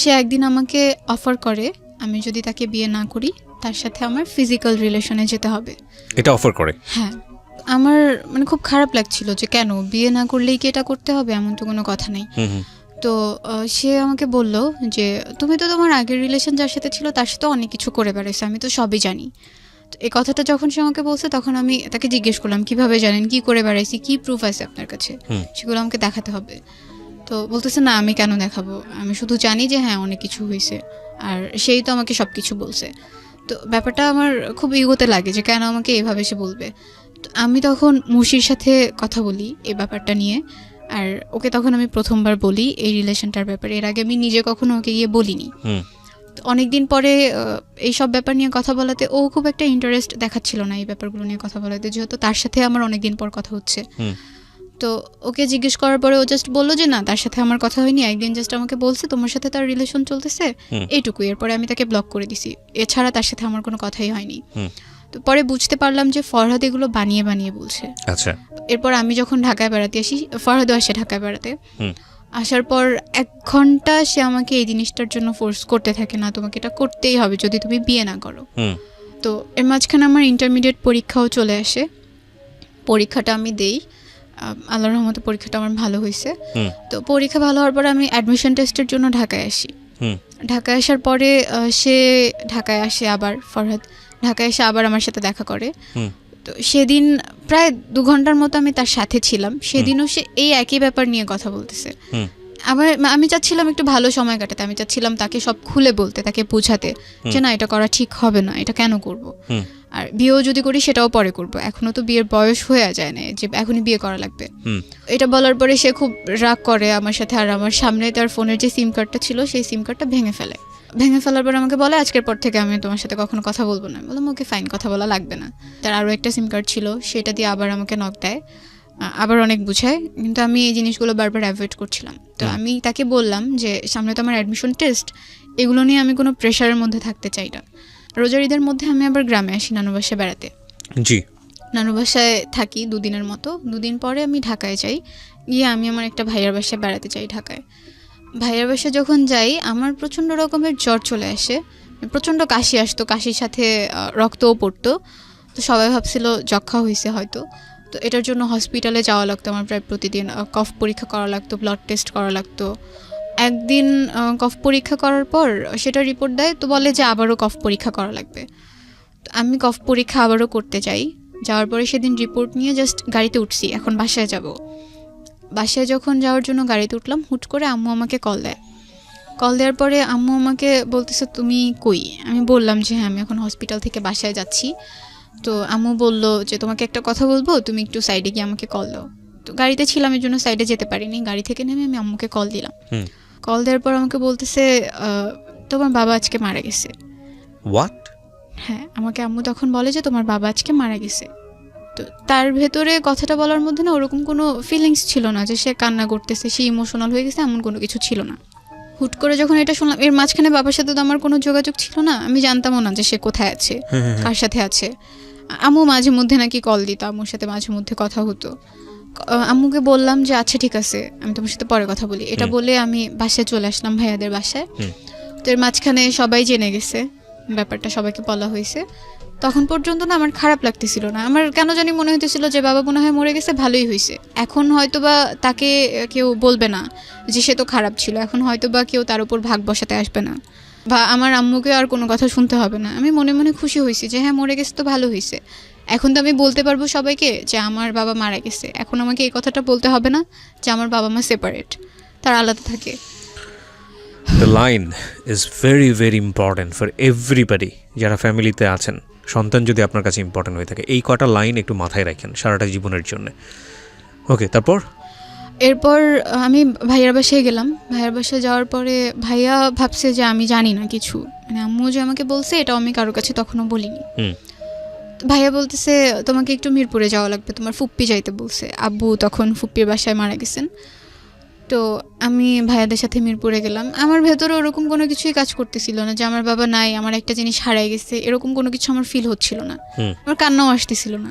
সে একদিন আমাকে অফার করে আমি যদি তাকে বিয়ে না করি তার সাথে আমার ফিজিক্যাল রিলেশনে যেতে হবে। এটা অফার করে? হ্যাঁ, আমার মানে খুব খারাপ লাগছিল যে কেন বিয়ে না করলেই কি এটা করতে হবে, এমন তো কোনো কথা নেই। তো সে আমাকে বলল যে তুমি তো তোমার আগের রিলেশন যার সাথে ছিল তার সাথে অনেক কিছু করে বেড়াইছো, আমি তো সবই জানি। তো এই কথাটা যখন সে আমাকে বলছে তখন আমি তাকে জিজ্ঞেস করলাম কিভাবে জানেন, কি করে বেড়াইছি, কি প্রুফ আছে আপনার কাছে, সেগুলো আমাকে দেখাতে হবে। তো বলতেছে না আমি কেন দেখাবো, আমি শুধু জানি যে হ্যাঁ অনেক কিছু হয়েছে, আর সেই তো আমাকে সব কিছু বলছে। তো ব্যাপারটা আমার খুব ইগোতে লাগে যে কেন আমাকে এভাবে সে বলবে। তো আমি তখন মুশির সাথে কথা বলি এই ব্যাপারটা নিয়ে, আর ওকে তখন আমি প্রথমবার বলি এই রিলেশনটার ব্যাপারে, এর আগে আমি নিজে কখনো ওকে গিয়ে বলিনি। অনেকদিন পরে এই সব ব্যাপার নিয়ে কথা বলাতে ও খুব একটা ইন্টারেস্ট দেখাচ্ছিল না এই ব্যাপারগুলো নিয়ে কথা বলাতে, যেহেতু তার সাথে আমার অনেকদিন পর কথা হচ্ছে। তো ওকে জিজ্ঞেস করার পরে ও জাস্ট বললো যে না তার সাথে আমার কথা হয়নি, একদিন জাস্ট আমাকে বলছে তোমার সাথে তার রিলেশন চলতেছে, এইটুকুই। এরপরে আমি তাকে ব্লক করে দিছি, এছাড়া তার সাথে আমার কোনো কথাই হয়নি। তো পরে বুঝতে পারলাম যে ফরহাদ এগুলো বানিয়ে বানিয়ে বলছে। আচ্ছা। এরপর আমি যখন ঢাকায় বেড়াতে আসি, ফরহাদও আসে ঢাকায় বেড়াতে, আসার পর 1 ঘন্টা সে আমাকে এই জিনিসটার জন্য ফোর্স করতে থাকে, না তোমাকে এটা করতেই হবে যদি তুমি বিয়ে না করো। তো এর মাঝখানে আমার ইন্টারমিডিয়েট পরীক্ষাও চলে আসে, পরীক্ষাটা আমি দেই, আল্লাহর রহমতে পরীক্ষাটা আমার ভালো হয়েছে। তো পরীক্ষা ভালো হওয়ার পরে আমি অ্যাডমিশন টেস্টের জন্য ঢাকায় আসি। ঢাকায় আসার পরে সে ঢাকায় আসে, আবার ফরহাদ ঢাকায় এসে আবার আমার সাথে দেখা করে। তো সেদিন প্রায় 2 ঘন্টার মতো আমি তার সাথে ছিলাম, সেদিনও সে এই একই ব্যাপার নিয়ে কথা বলতেছে। আবার আমি চাচ্ছিলাম একটু ভালো সময় কাটাতে, আমি চাচ্ছিলাম তাকে সব খুলে বলতে, তাকে বোঝাতে যে না এটা করা ঠিক হবে না, এটা কেন করব, আর বিয়েও যদি করি সেটাও পরে করব, এখনো তো বিয়ের বয়স হয়ে যায় না যে এখনই বিয়ে করা লাগবে। এটা বলার পরে সে খুব রাগ করে আমার সাথে, আর আমার সামনে তার ফোনের যে সিম কার্ডটা ছিল সেই সিম কার্ডটা ভেঙে ফেলার পর আমাকে বলে আজকের পর থেকে আমি তোমার সাথে কখনো কথা বলবো না। বললাম ওকে ফাইন, কথা বলা লাগবে না। তার আরও একটা সিম কার্ড ছিল, সেটা দিয়ে আবার আমাকে নক দেয়, আবার অনেক বুঝায়, কিন্তু আমি এই জিনিসগুলো বারবার অ্যাভয়েড করছিলাম। তো আমি তাকে বললাম যে সামনে তো আমার অ্যাডমিশন টেস্ট, এগুলো নিয়ে আমি কোনো প্রেশারের মধ্যে থাকতে চাই না। রোজার ঈদের মধ্যে আমি আবার গ্রামে আসি নানু বাসায় বেড়াতে। জি। নানু বাসায় থাকি 2 দিনের মতো, 2 দিন পরে আমি ঢাকায় যাই, গিয়ে আমি আমার একটা ভাইয়ার বাসায় বেড়াতে যাই ঢাকায়। ভাইয়ার বাসায় যখন যাই আমার প্রচণ্ড রকমের জ্বর চলে আসে, প্রচণ্ড কাশি আসতো, কাশির সাথে রক্তও পড়তো। তো সবাই ভাবছিল যক্ষা হয়েছে হয়তো। তো এটার জন্য হসপিটালে যাওয়া লাগতো আমার প্রায় প্রতিদিন, কফ পরীক্ষা করা লাগতো, ব্লাড টেস্ট করা লাগতো। একদিন কফ পরীক্ষা করার পর সেটা রিপোর্ট দেয়, তো বলে যে আবারও কফ পরীক্ষা করা লাগবে। তো আমি কফ পরীক্ষা আবারও করতে যাই, যাওয়ার পরে সেদিন রিপোর্ট নিয়ে জাস্ট গাড়িতে উঠছি, এখন বাসায় যাব। বাসায় যখন যাওয়ার জন্য গাড়িতে উঠলাম, হুট করে আম্মু আমাকে কল দেওয়ার পরে আম্মু আমাকে বলতেছে তুমি কই। আমি বললাম যে হ্যাঁ আমি এখন হসপিটাল থেকে বাসায় যাচ্ছি। তো আম্মু বলল যে তোমাকে একটা কথা বলবো, তুমি একটু সাইডে গিয়ে আমাকে কল দাও। তো গাড়িতে ছিলাম এর জন্য সাইডে যেতে পারিনি, গাড়ি থেকে নেমে আমি আম্মুকে কল দিলাম। কল দেওয়ার পর আমাকে বলতেছে তোমার বাবা আজকে মারা গেছে। হোয়াট? হ্যাঁ, আমাকে আম্মু তখন বলে যে তোমার বাবা আজকে মারা গেছে। তো তার ভেতরে কথাটা বলার মধ্যে না ওরকম কোনো ফিলিংস ছিল না যে সে কান্না করতেছে, সে ইমোশনাল হয়ে গেছে, এমন কোনো কিছু ছিল না। হুট করে যখন এটা শুনলাম, এর মাঝখানে বাবার সাথে তো আমার কোনো যোগাযোগ ছিল না, আমি জানতামও না যে সে কোথায় আছে, কার সাথে আছে। আম্মু মাঝে মধ্যে নাকি কল দিত, আম্মুর সাথে মাঝে মধ্যে কথা হতো। আম্মুকে বললাম যে আচ্ছা ঠিক আছে আমি তোমার সাথে পরে কথা বলি, এটা বলে আমি বাসায় চলে আসলাম, ভাইয়াদের বাসায়। তো এর মাঝখানে সবাই জেনে গেছে ব্যাপারটা, সবাইকে বলা হয়েছে। তখন পর্যন্ত না আমার খারাপ লাগতেছিল না, আমার কেন জানি মনে হইতেছিল যে বাবা মনে হয় মরে গেছে, ভালোই হয়েছে। এখন হয়তো বা তাকে কেউ বলবে না যে সে তো খারাপ ছিল, এখন হয়তো বা কেউ তার উপর ভাগ বসাতে আসবে না, বা আমার আম্মুকে আর কোনো কথা শুনতে হবে না। আমি মনে মনে খুশি হয়েছি যে হ্যাঁ মরে গেছে তো ভালো হয়েছে। এখন তো আমি বলতে পারবো সবাইকে যে আমার বাবা মারা গেছে, এখন আমাকে এই কথাটা বলতে হবে না যে আমার বাবা মা সেপারেট, তারা আলাদা থাকে। The line is very very important for everybody. যারা ফ্যামিলিতে আছেন, সন্তান যদি আপনার কাছে ইম্পর্ট্যান্ট হয়ে থাকে, এই কটা লাইন একটু মাথায় রাখেন সারাটা জীবনের জন্য। ওকে, এরপর আমি ভাইয়ার বাসায় গেলাম। ভাইয়ার বাসায় যাওয়ার পরে ভাইয়া ভাবছে যে আমি জানি না কিছু, মানে আম্মু যে আমাকে বলছে এটাও আমি কারোর কাছে তখনও বলিনি। ভাইয়া বলতেছে তোমাকে একটু মিরপুরে যাওয়া লাগবে, তোমার ফুপ্পি যাইতে বলছে। আব্বু তখন ফুপ্পির বাসায় মারা গেছেন। তো আমি ভাইয়াদের সাথে মিরপুরে গেলাম। আমার ভেতরে ওরকম কোনো কিছুই কাজ করতেছিল না যে আমার বাবা নাই, আমার একটা জিনিস হারাই গেছে, এরকম কোনো কিছু আমার ফিল হচ্ছিল না। আমার কান্নাও আসতেছিল না।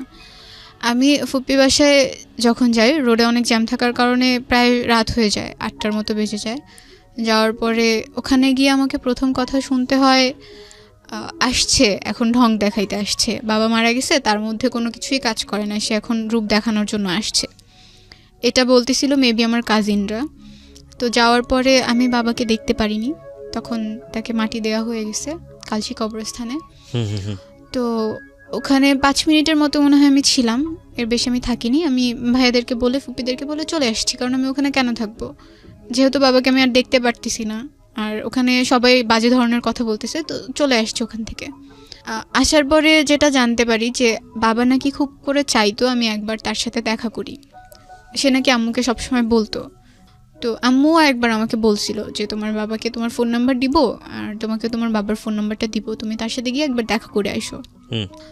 আমি ফুপ্পি বাসায় যখন যাই, রোডে অনেক জ্যাম থাকার কারণে প্রায় রাত হয়ে যায়, 8টার মতো বেজে যায়। যাওয়ার পরে ওখানে গিয়ে আমাকে প্রথম কথা শুনতে হয়, আসছে এখন ঢং দেখাইতে আসছে, বাবা মারা গেছে, তার মধ্যে কোনো কিছুই কাজ করে না, সে এখন রূপ দেখানোর জন্য আসছে, এটা বলতেছিল মেবি আমার কাজিনরা। তো যাওয়ার পরে আমি বাবাকে দেখতে পারিনি, তখন তাকে মাটি দেওয়া হয়ে গেছে কালশি কবরস্থানে। তো ওখানে 5 মিনিটের মতো মনে হয় আমি ছিলাম, এর বেশি আমি থাকিনি। আমি ভাইয়াদেরকে বলে, ফুপিদেরকে বলে চলে আসছি, কারণ আমি ওখানে কেন থাকবো, যেহেতু বাবাকে আমি আর দেখতে পারতেছি না, আর ওখানে সবাই বাজে ধরনের কথা বলতেছে, তো চলে আসছি ওখান থেকে। আসার পরে যেটা জানতে পারি যে বাবা নাকি খুব করে চাইতো আমি একবার তার সাথে দেখা করি, সে নাকি আম্মুকে সবসময় বলতো। তো আম্মুও একবার আমাকে বলছিল যে তোমার বাবাকে তোমার ফোন নাম্বার দিব, আর তোমাকে তোমার বাবার ফোন নাম্বারটা দিব, তুমি তার সাথে গিয়ে একবার দেখা করে আসো।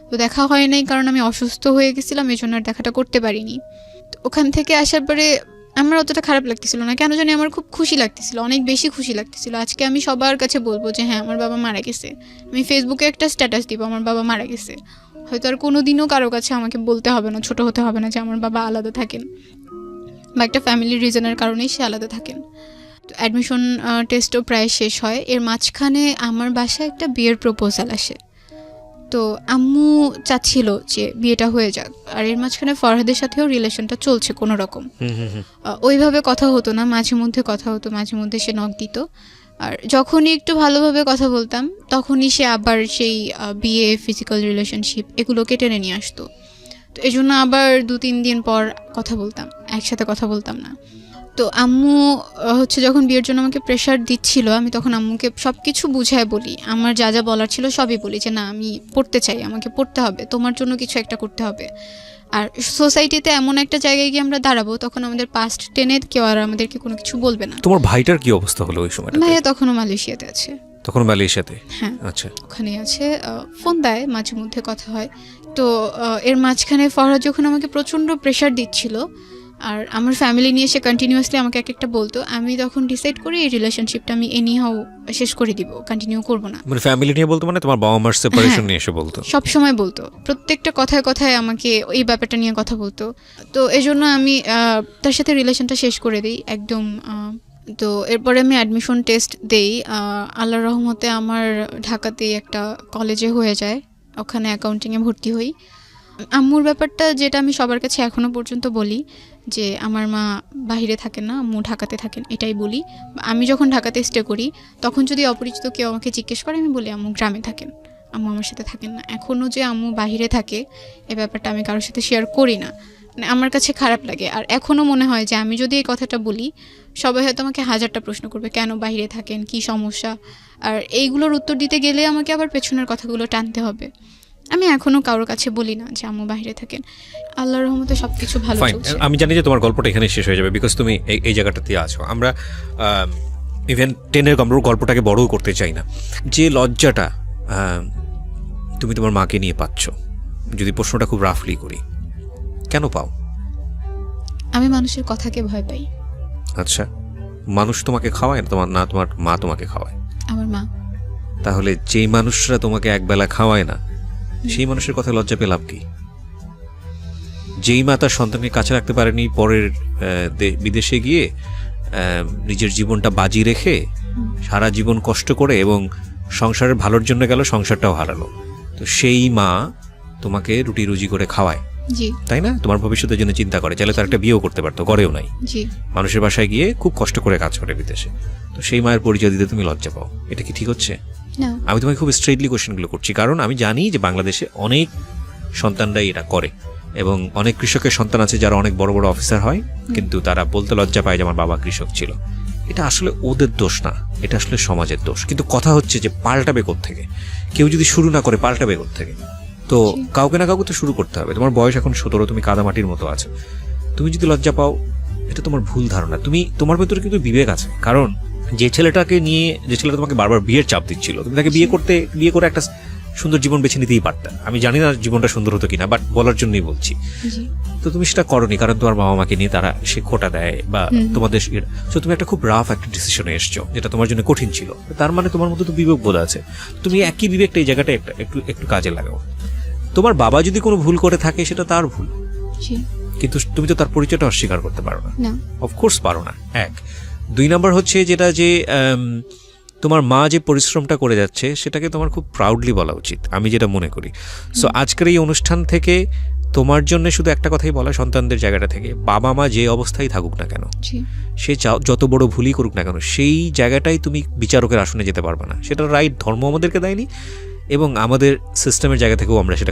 তো দেখা হয় নাই, কারণ আমি অসুস্থ হয়ে গেছিলাম, এই জন্য আর দেখাটা করতে পারিনি। তো ওখান থেকে আসার পরে আমার অতটা খারাপ লাগতেছিল না, কেন জানি আমার খুব খুশি লাগতেছিল, অনেক বেশি খুশি লাগতেছিল। আজকে আমি সবার কাছে বলবো যে হ্যাঁ আমার বাবা মারা গেছে, আমি ফেসবুকে একটা স্ট্যাটাস দিব আমার বাবা মারা গেছে। হয়তো আর কোনো দিনও কারো কাছে আমাকে বলতে হবে না, ছোট হতে হবে না যে আমার বাবা আলাদা থাকেন, বা একটা ফ্যামিলির রিজনের কারণেই সে আলাদা থাকেন। তো অ্যাডমিশন টেস্টও প্রায় শেষ হয়, এর মাঝখানে আমার বাসায় একটা বিয়ের প্রপোজাল আসে। তো আম্মু চাচ্ছিল যে বিয়েটা হয়ে যাক, আর এর মাঝখানে ফরহাদের সাথেও রিলেশনটা চলছে কোনো রকম। ওইভাবে কথা হতো না, মাঝে মধ্যে কথা হতো, মাঝে মধ্যে সে নক দিত, আর যখনই একটু ভালোভাবে কথা বলতাম তখনই সে আবার সেই বিয়ে, ফিজিক্যাল রিলেশনশিপ এগুলোকে টেনে নিয়ে আসতো। তো এই জন্য আবার 2-3 দিন পর কথা বলতাম, একসাথে কথা বলতাম না। তো আম্মু হচ্ছে যখন বিয়ের জন্য আমাকে প্রেশার দিচ্ছিল, আমি তখন আম্মুকে সব কিছু বুঝায় বলি, আমার যা যা বলার ছিল সবই বলি, যে না আমি পড়তে চাই, আমাকে পড়তে হবে, তোমার জন্য কিছু একটা করতে হবে। আর সোসাইটিতে এমন একটা জায়গায় গিয়ে আমরা দাঁড়াবো, তখন আমাদের পাস্ট টেনে কেউ আর আমাদেরকে কোনো কিছু বলবে না। তোমার ভাইটার কি অবস্থা হলো ওই সময়? ভাইয়া তখনও মালয়েশিয়াতে আছে। তখন মালয়েশিয়াতে? হ্যাঁ, আচ্ছা, ওখানেই আছে, ফোন দেয়, মাঝে মধ্যে কথা হয়। তো এর মাঝখানে ফরহাদ যখন আমাকে প্রচণ্ড প্রেশার দিচ্ছিল, আর আমার ফ্যামিলি নিয়ে সে কন্টিনিউয়াসলি আমাকে এক একটা বলতো, আমি তখন ডিসাইড করি এই রিলেশনশিপটা আমি এনিহাও শেষ করে দিব, কন্টিনিউ করব না। মানে ফ্যামিলি নিয়ে বলতো, মানে তোমার বাবা মার সেপারেশন নিয়ে এসে বলতো? সব সময় বলতো, প্রত্যেকটা কথায় কথায় আমাকে এই ব্যাপারটা নিয়ে কথা বলতো। তো এই জন্য আমি তার সাথে রিলেশনটা শেষ করে দিই একদম। তো এরপরে আমি অ্যাডমিশন টেস্ট দেই, আল্লাহর রহমতে আমার ঢাকাতেই একটা কলেজে হয়ে যায়, ওখানে অ্যাকাউন্টিংয়ে ভর্তি হই। আম্মুর ব্যাপারটা যেটা আমি সবার কাছে এখনও পর্যন্ত বলি, যে আমার মা বাইরে থাকেন না, আম্মু ঢাকাতে থাকেন, এটাই বলি। আমি যখন ঢাকাতে স্টে করি তখন যদি অপরিচিত কেউ আমাকে জিজ্ঞেস করে, আমি বলি আম্মু গ্রামে থাকেন, আম্মু আমার সাথে থাকেন না। এখনও যে আম্মু বাইরে থাকে এ ব্যাপারটা আমি কারোর সাথে শেয়ার করি না, মানে আমার কাছে খারাপ লাগে। আর এখনও মনে হয় যে আমি যদি এই কথাটা বলি, সবাই হয়তো আমাকে 1000টা প্রশ্ন করবে, কেন বাইরে থাকেন, কি সমস্যা। আর এইগুলোর উত্তর দিতে গেলে আমাকে আবার পেছনের কথাগুলো টানতে হবে। আমি এখনো কারোর কাছে বলি না যে আম্মু বাইরে থাকেন। আল্লাহর রহমতে সবকিছু ভালো চলছে। আমি জানি যে তোমার গল্পটা এখানে শেষ হয়ে যাবে, বিকজ তুমি এই জায়গাটাতে আছো। আমরা ইভেন 10-এর গল্পটাকে বড়ও করতে চাই না। যে লজ্জাটা তুমি তোমার মাকে নিয়ে পাচ্ছ, যদি প্রশ্নটা খুব রাফলি করি, কেন পাও? আমি মানুষের কথাকে ভয় পাই। আচ্ছা, মানুষ তোমাকে খাওয়ায় না? তোমার মা তোমাকে খাওয়ায়? আমার মা। তাহলে যেই মানুষরা তোমাকে একবেলা খাওয়ায় না, সেই মানুষের কথা লজ্জা পেলাম কি? যেই মা তার সন্তানকে কাছে রাখতে পারেনি, পরের বিদেশে গিয়ে নিজের জীবনটা বাজি রেখে সারা জীবন কষ্ট করে এবং সংসারের ভালোর জন্য গেল, সংসারটাও হারালো, তো সেই মা তোমাকে রুটি রুজি করে খাওয়ায়, জি, তাই না? তোমার ভবিষ্যতের জন্য চিন্তা করে, চাইলে তার একটা বিয়েও করতে পারতো, করেও নাই। জি, মানুষের বাসায় গিয়ে খুব কষ্ট করে কাজ করে বিদেশে, তো সেই মায়ের পরিচয় দিতে তুমি লজ্জা পাও, এটা কি ঠিক হচ্ছে? না। আমি তোমাকে খুব স্ট্রেটলি কোশ্চেনগুলো করছি, কারণ আমি জানি যে বাংলাদেশে অনেক সন্তানরাই এটা করে, এবং অনেক কৃষকের সন্তান আছে যারা অনেক বড় বড় অফিসার হয়, কিন্তু তারা বলতে লজ্জা পায় যে আমার বাবা কৃষক ছিল। এটা আসলে ওদের দোষ না, এটা আসলে সমাজের দোষ। কিন্তু কথা হচ্ছে যে পাল্টাবে কোত্থেকে? কেউ যদি শুরু না করে পাল্টাবে কোত্থেকে? তো কাউকে না কাউকে তো শুরু করতে হবে। তোমার বয়স এখন 17, তুমি কাদামাটির মতো আছো। তুমি যদি লজ্জা পাও, এটা তোমার ভুল ধারণা। তোমার ভেতরে কিন্তু বিবেক আছে, কারণ যে ছেলেটা তোমাকে বারবার বিয়ের চাপ দিচ্ছিল, তুমি তাকে বিয়ে করে একটা সুন্দর জীবন বেছে নিতেই পারতা। আমি জানি না জীবনটা সুন্দর হতো কিনা, বাট বলার জন্যই বলছি। জি তো তুমি সেটা করনি, কারণ তোমার বাবা মাকে নিয়ে তারা সে খোটা দেয় বা তোমাদের তো তুমি একটা খুব রাফ একটা ডিসিশনে এসছো যেটা তোমার জন্য কঠিন ছিল। তার মানে তোমার মধ্যে তো বিবেক বোধ আছে, তুমি একই বিবেকটা এই জায়গাটা একটু একটু কাজে লাগাও। তোমার বাবা যদি কোনো ভুল করে থাকে সেটা তার ভুল, জি কিন্তু তুমি তো তার পরিচয়টা অস্বীকার করতে পারো না, না অফকোর্স পারো না। 1 2 নাম্বার হচ্ছে যেটা যে তোমার মা যে পরিশ্রমটা করে যাচ্ছে সেটাকে তোমার খুব প্রাউডলি বলা উচিত, আমি যেটা মনে করি। সো আজকের এই অনুষ্ঠান থেকে তোমার জন্য শুধু একটা কথাই বলা, সন্তানদের জায়গাটা থেকে, বাবা মা যে অবস্থায় থাকুক না কেন, জি সে যত বড় ভুলই করুক না কেন, সেই জায়গাটাই তুমি বিচারকের আসনে যেতে পারবে না। সেটা রাইট ধর্ম আমাদেরকে দেয়নি, এবং আমাদের সিস্টেমের জায়গা থেকেও আমরা সেটা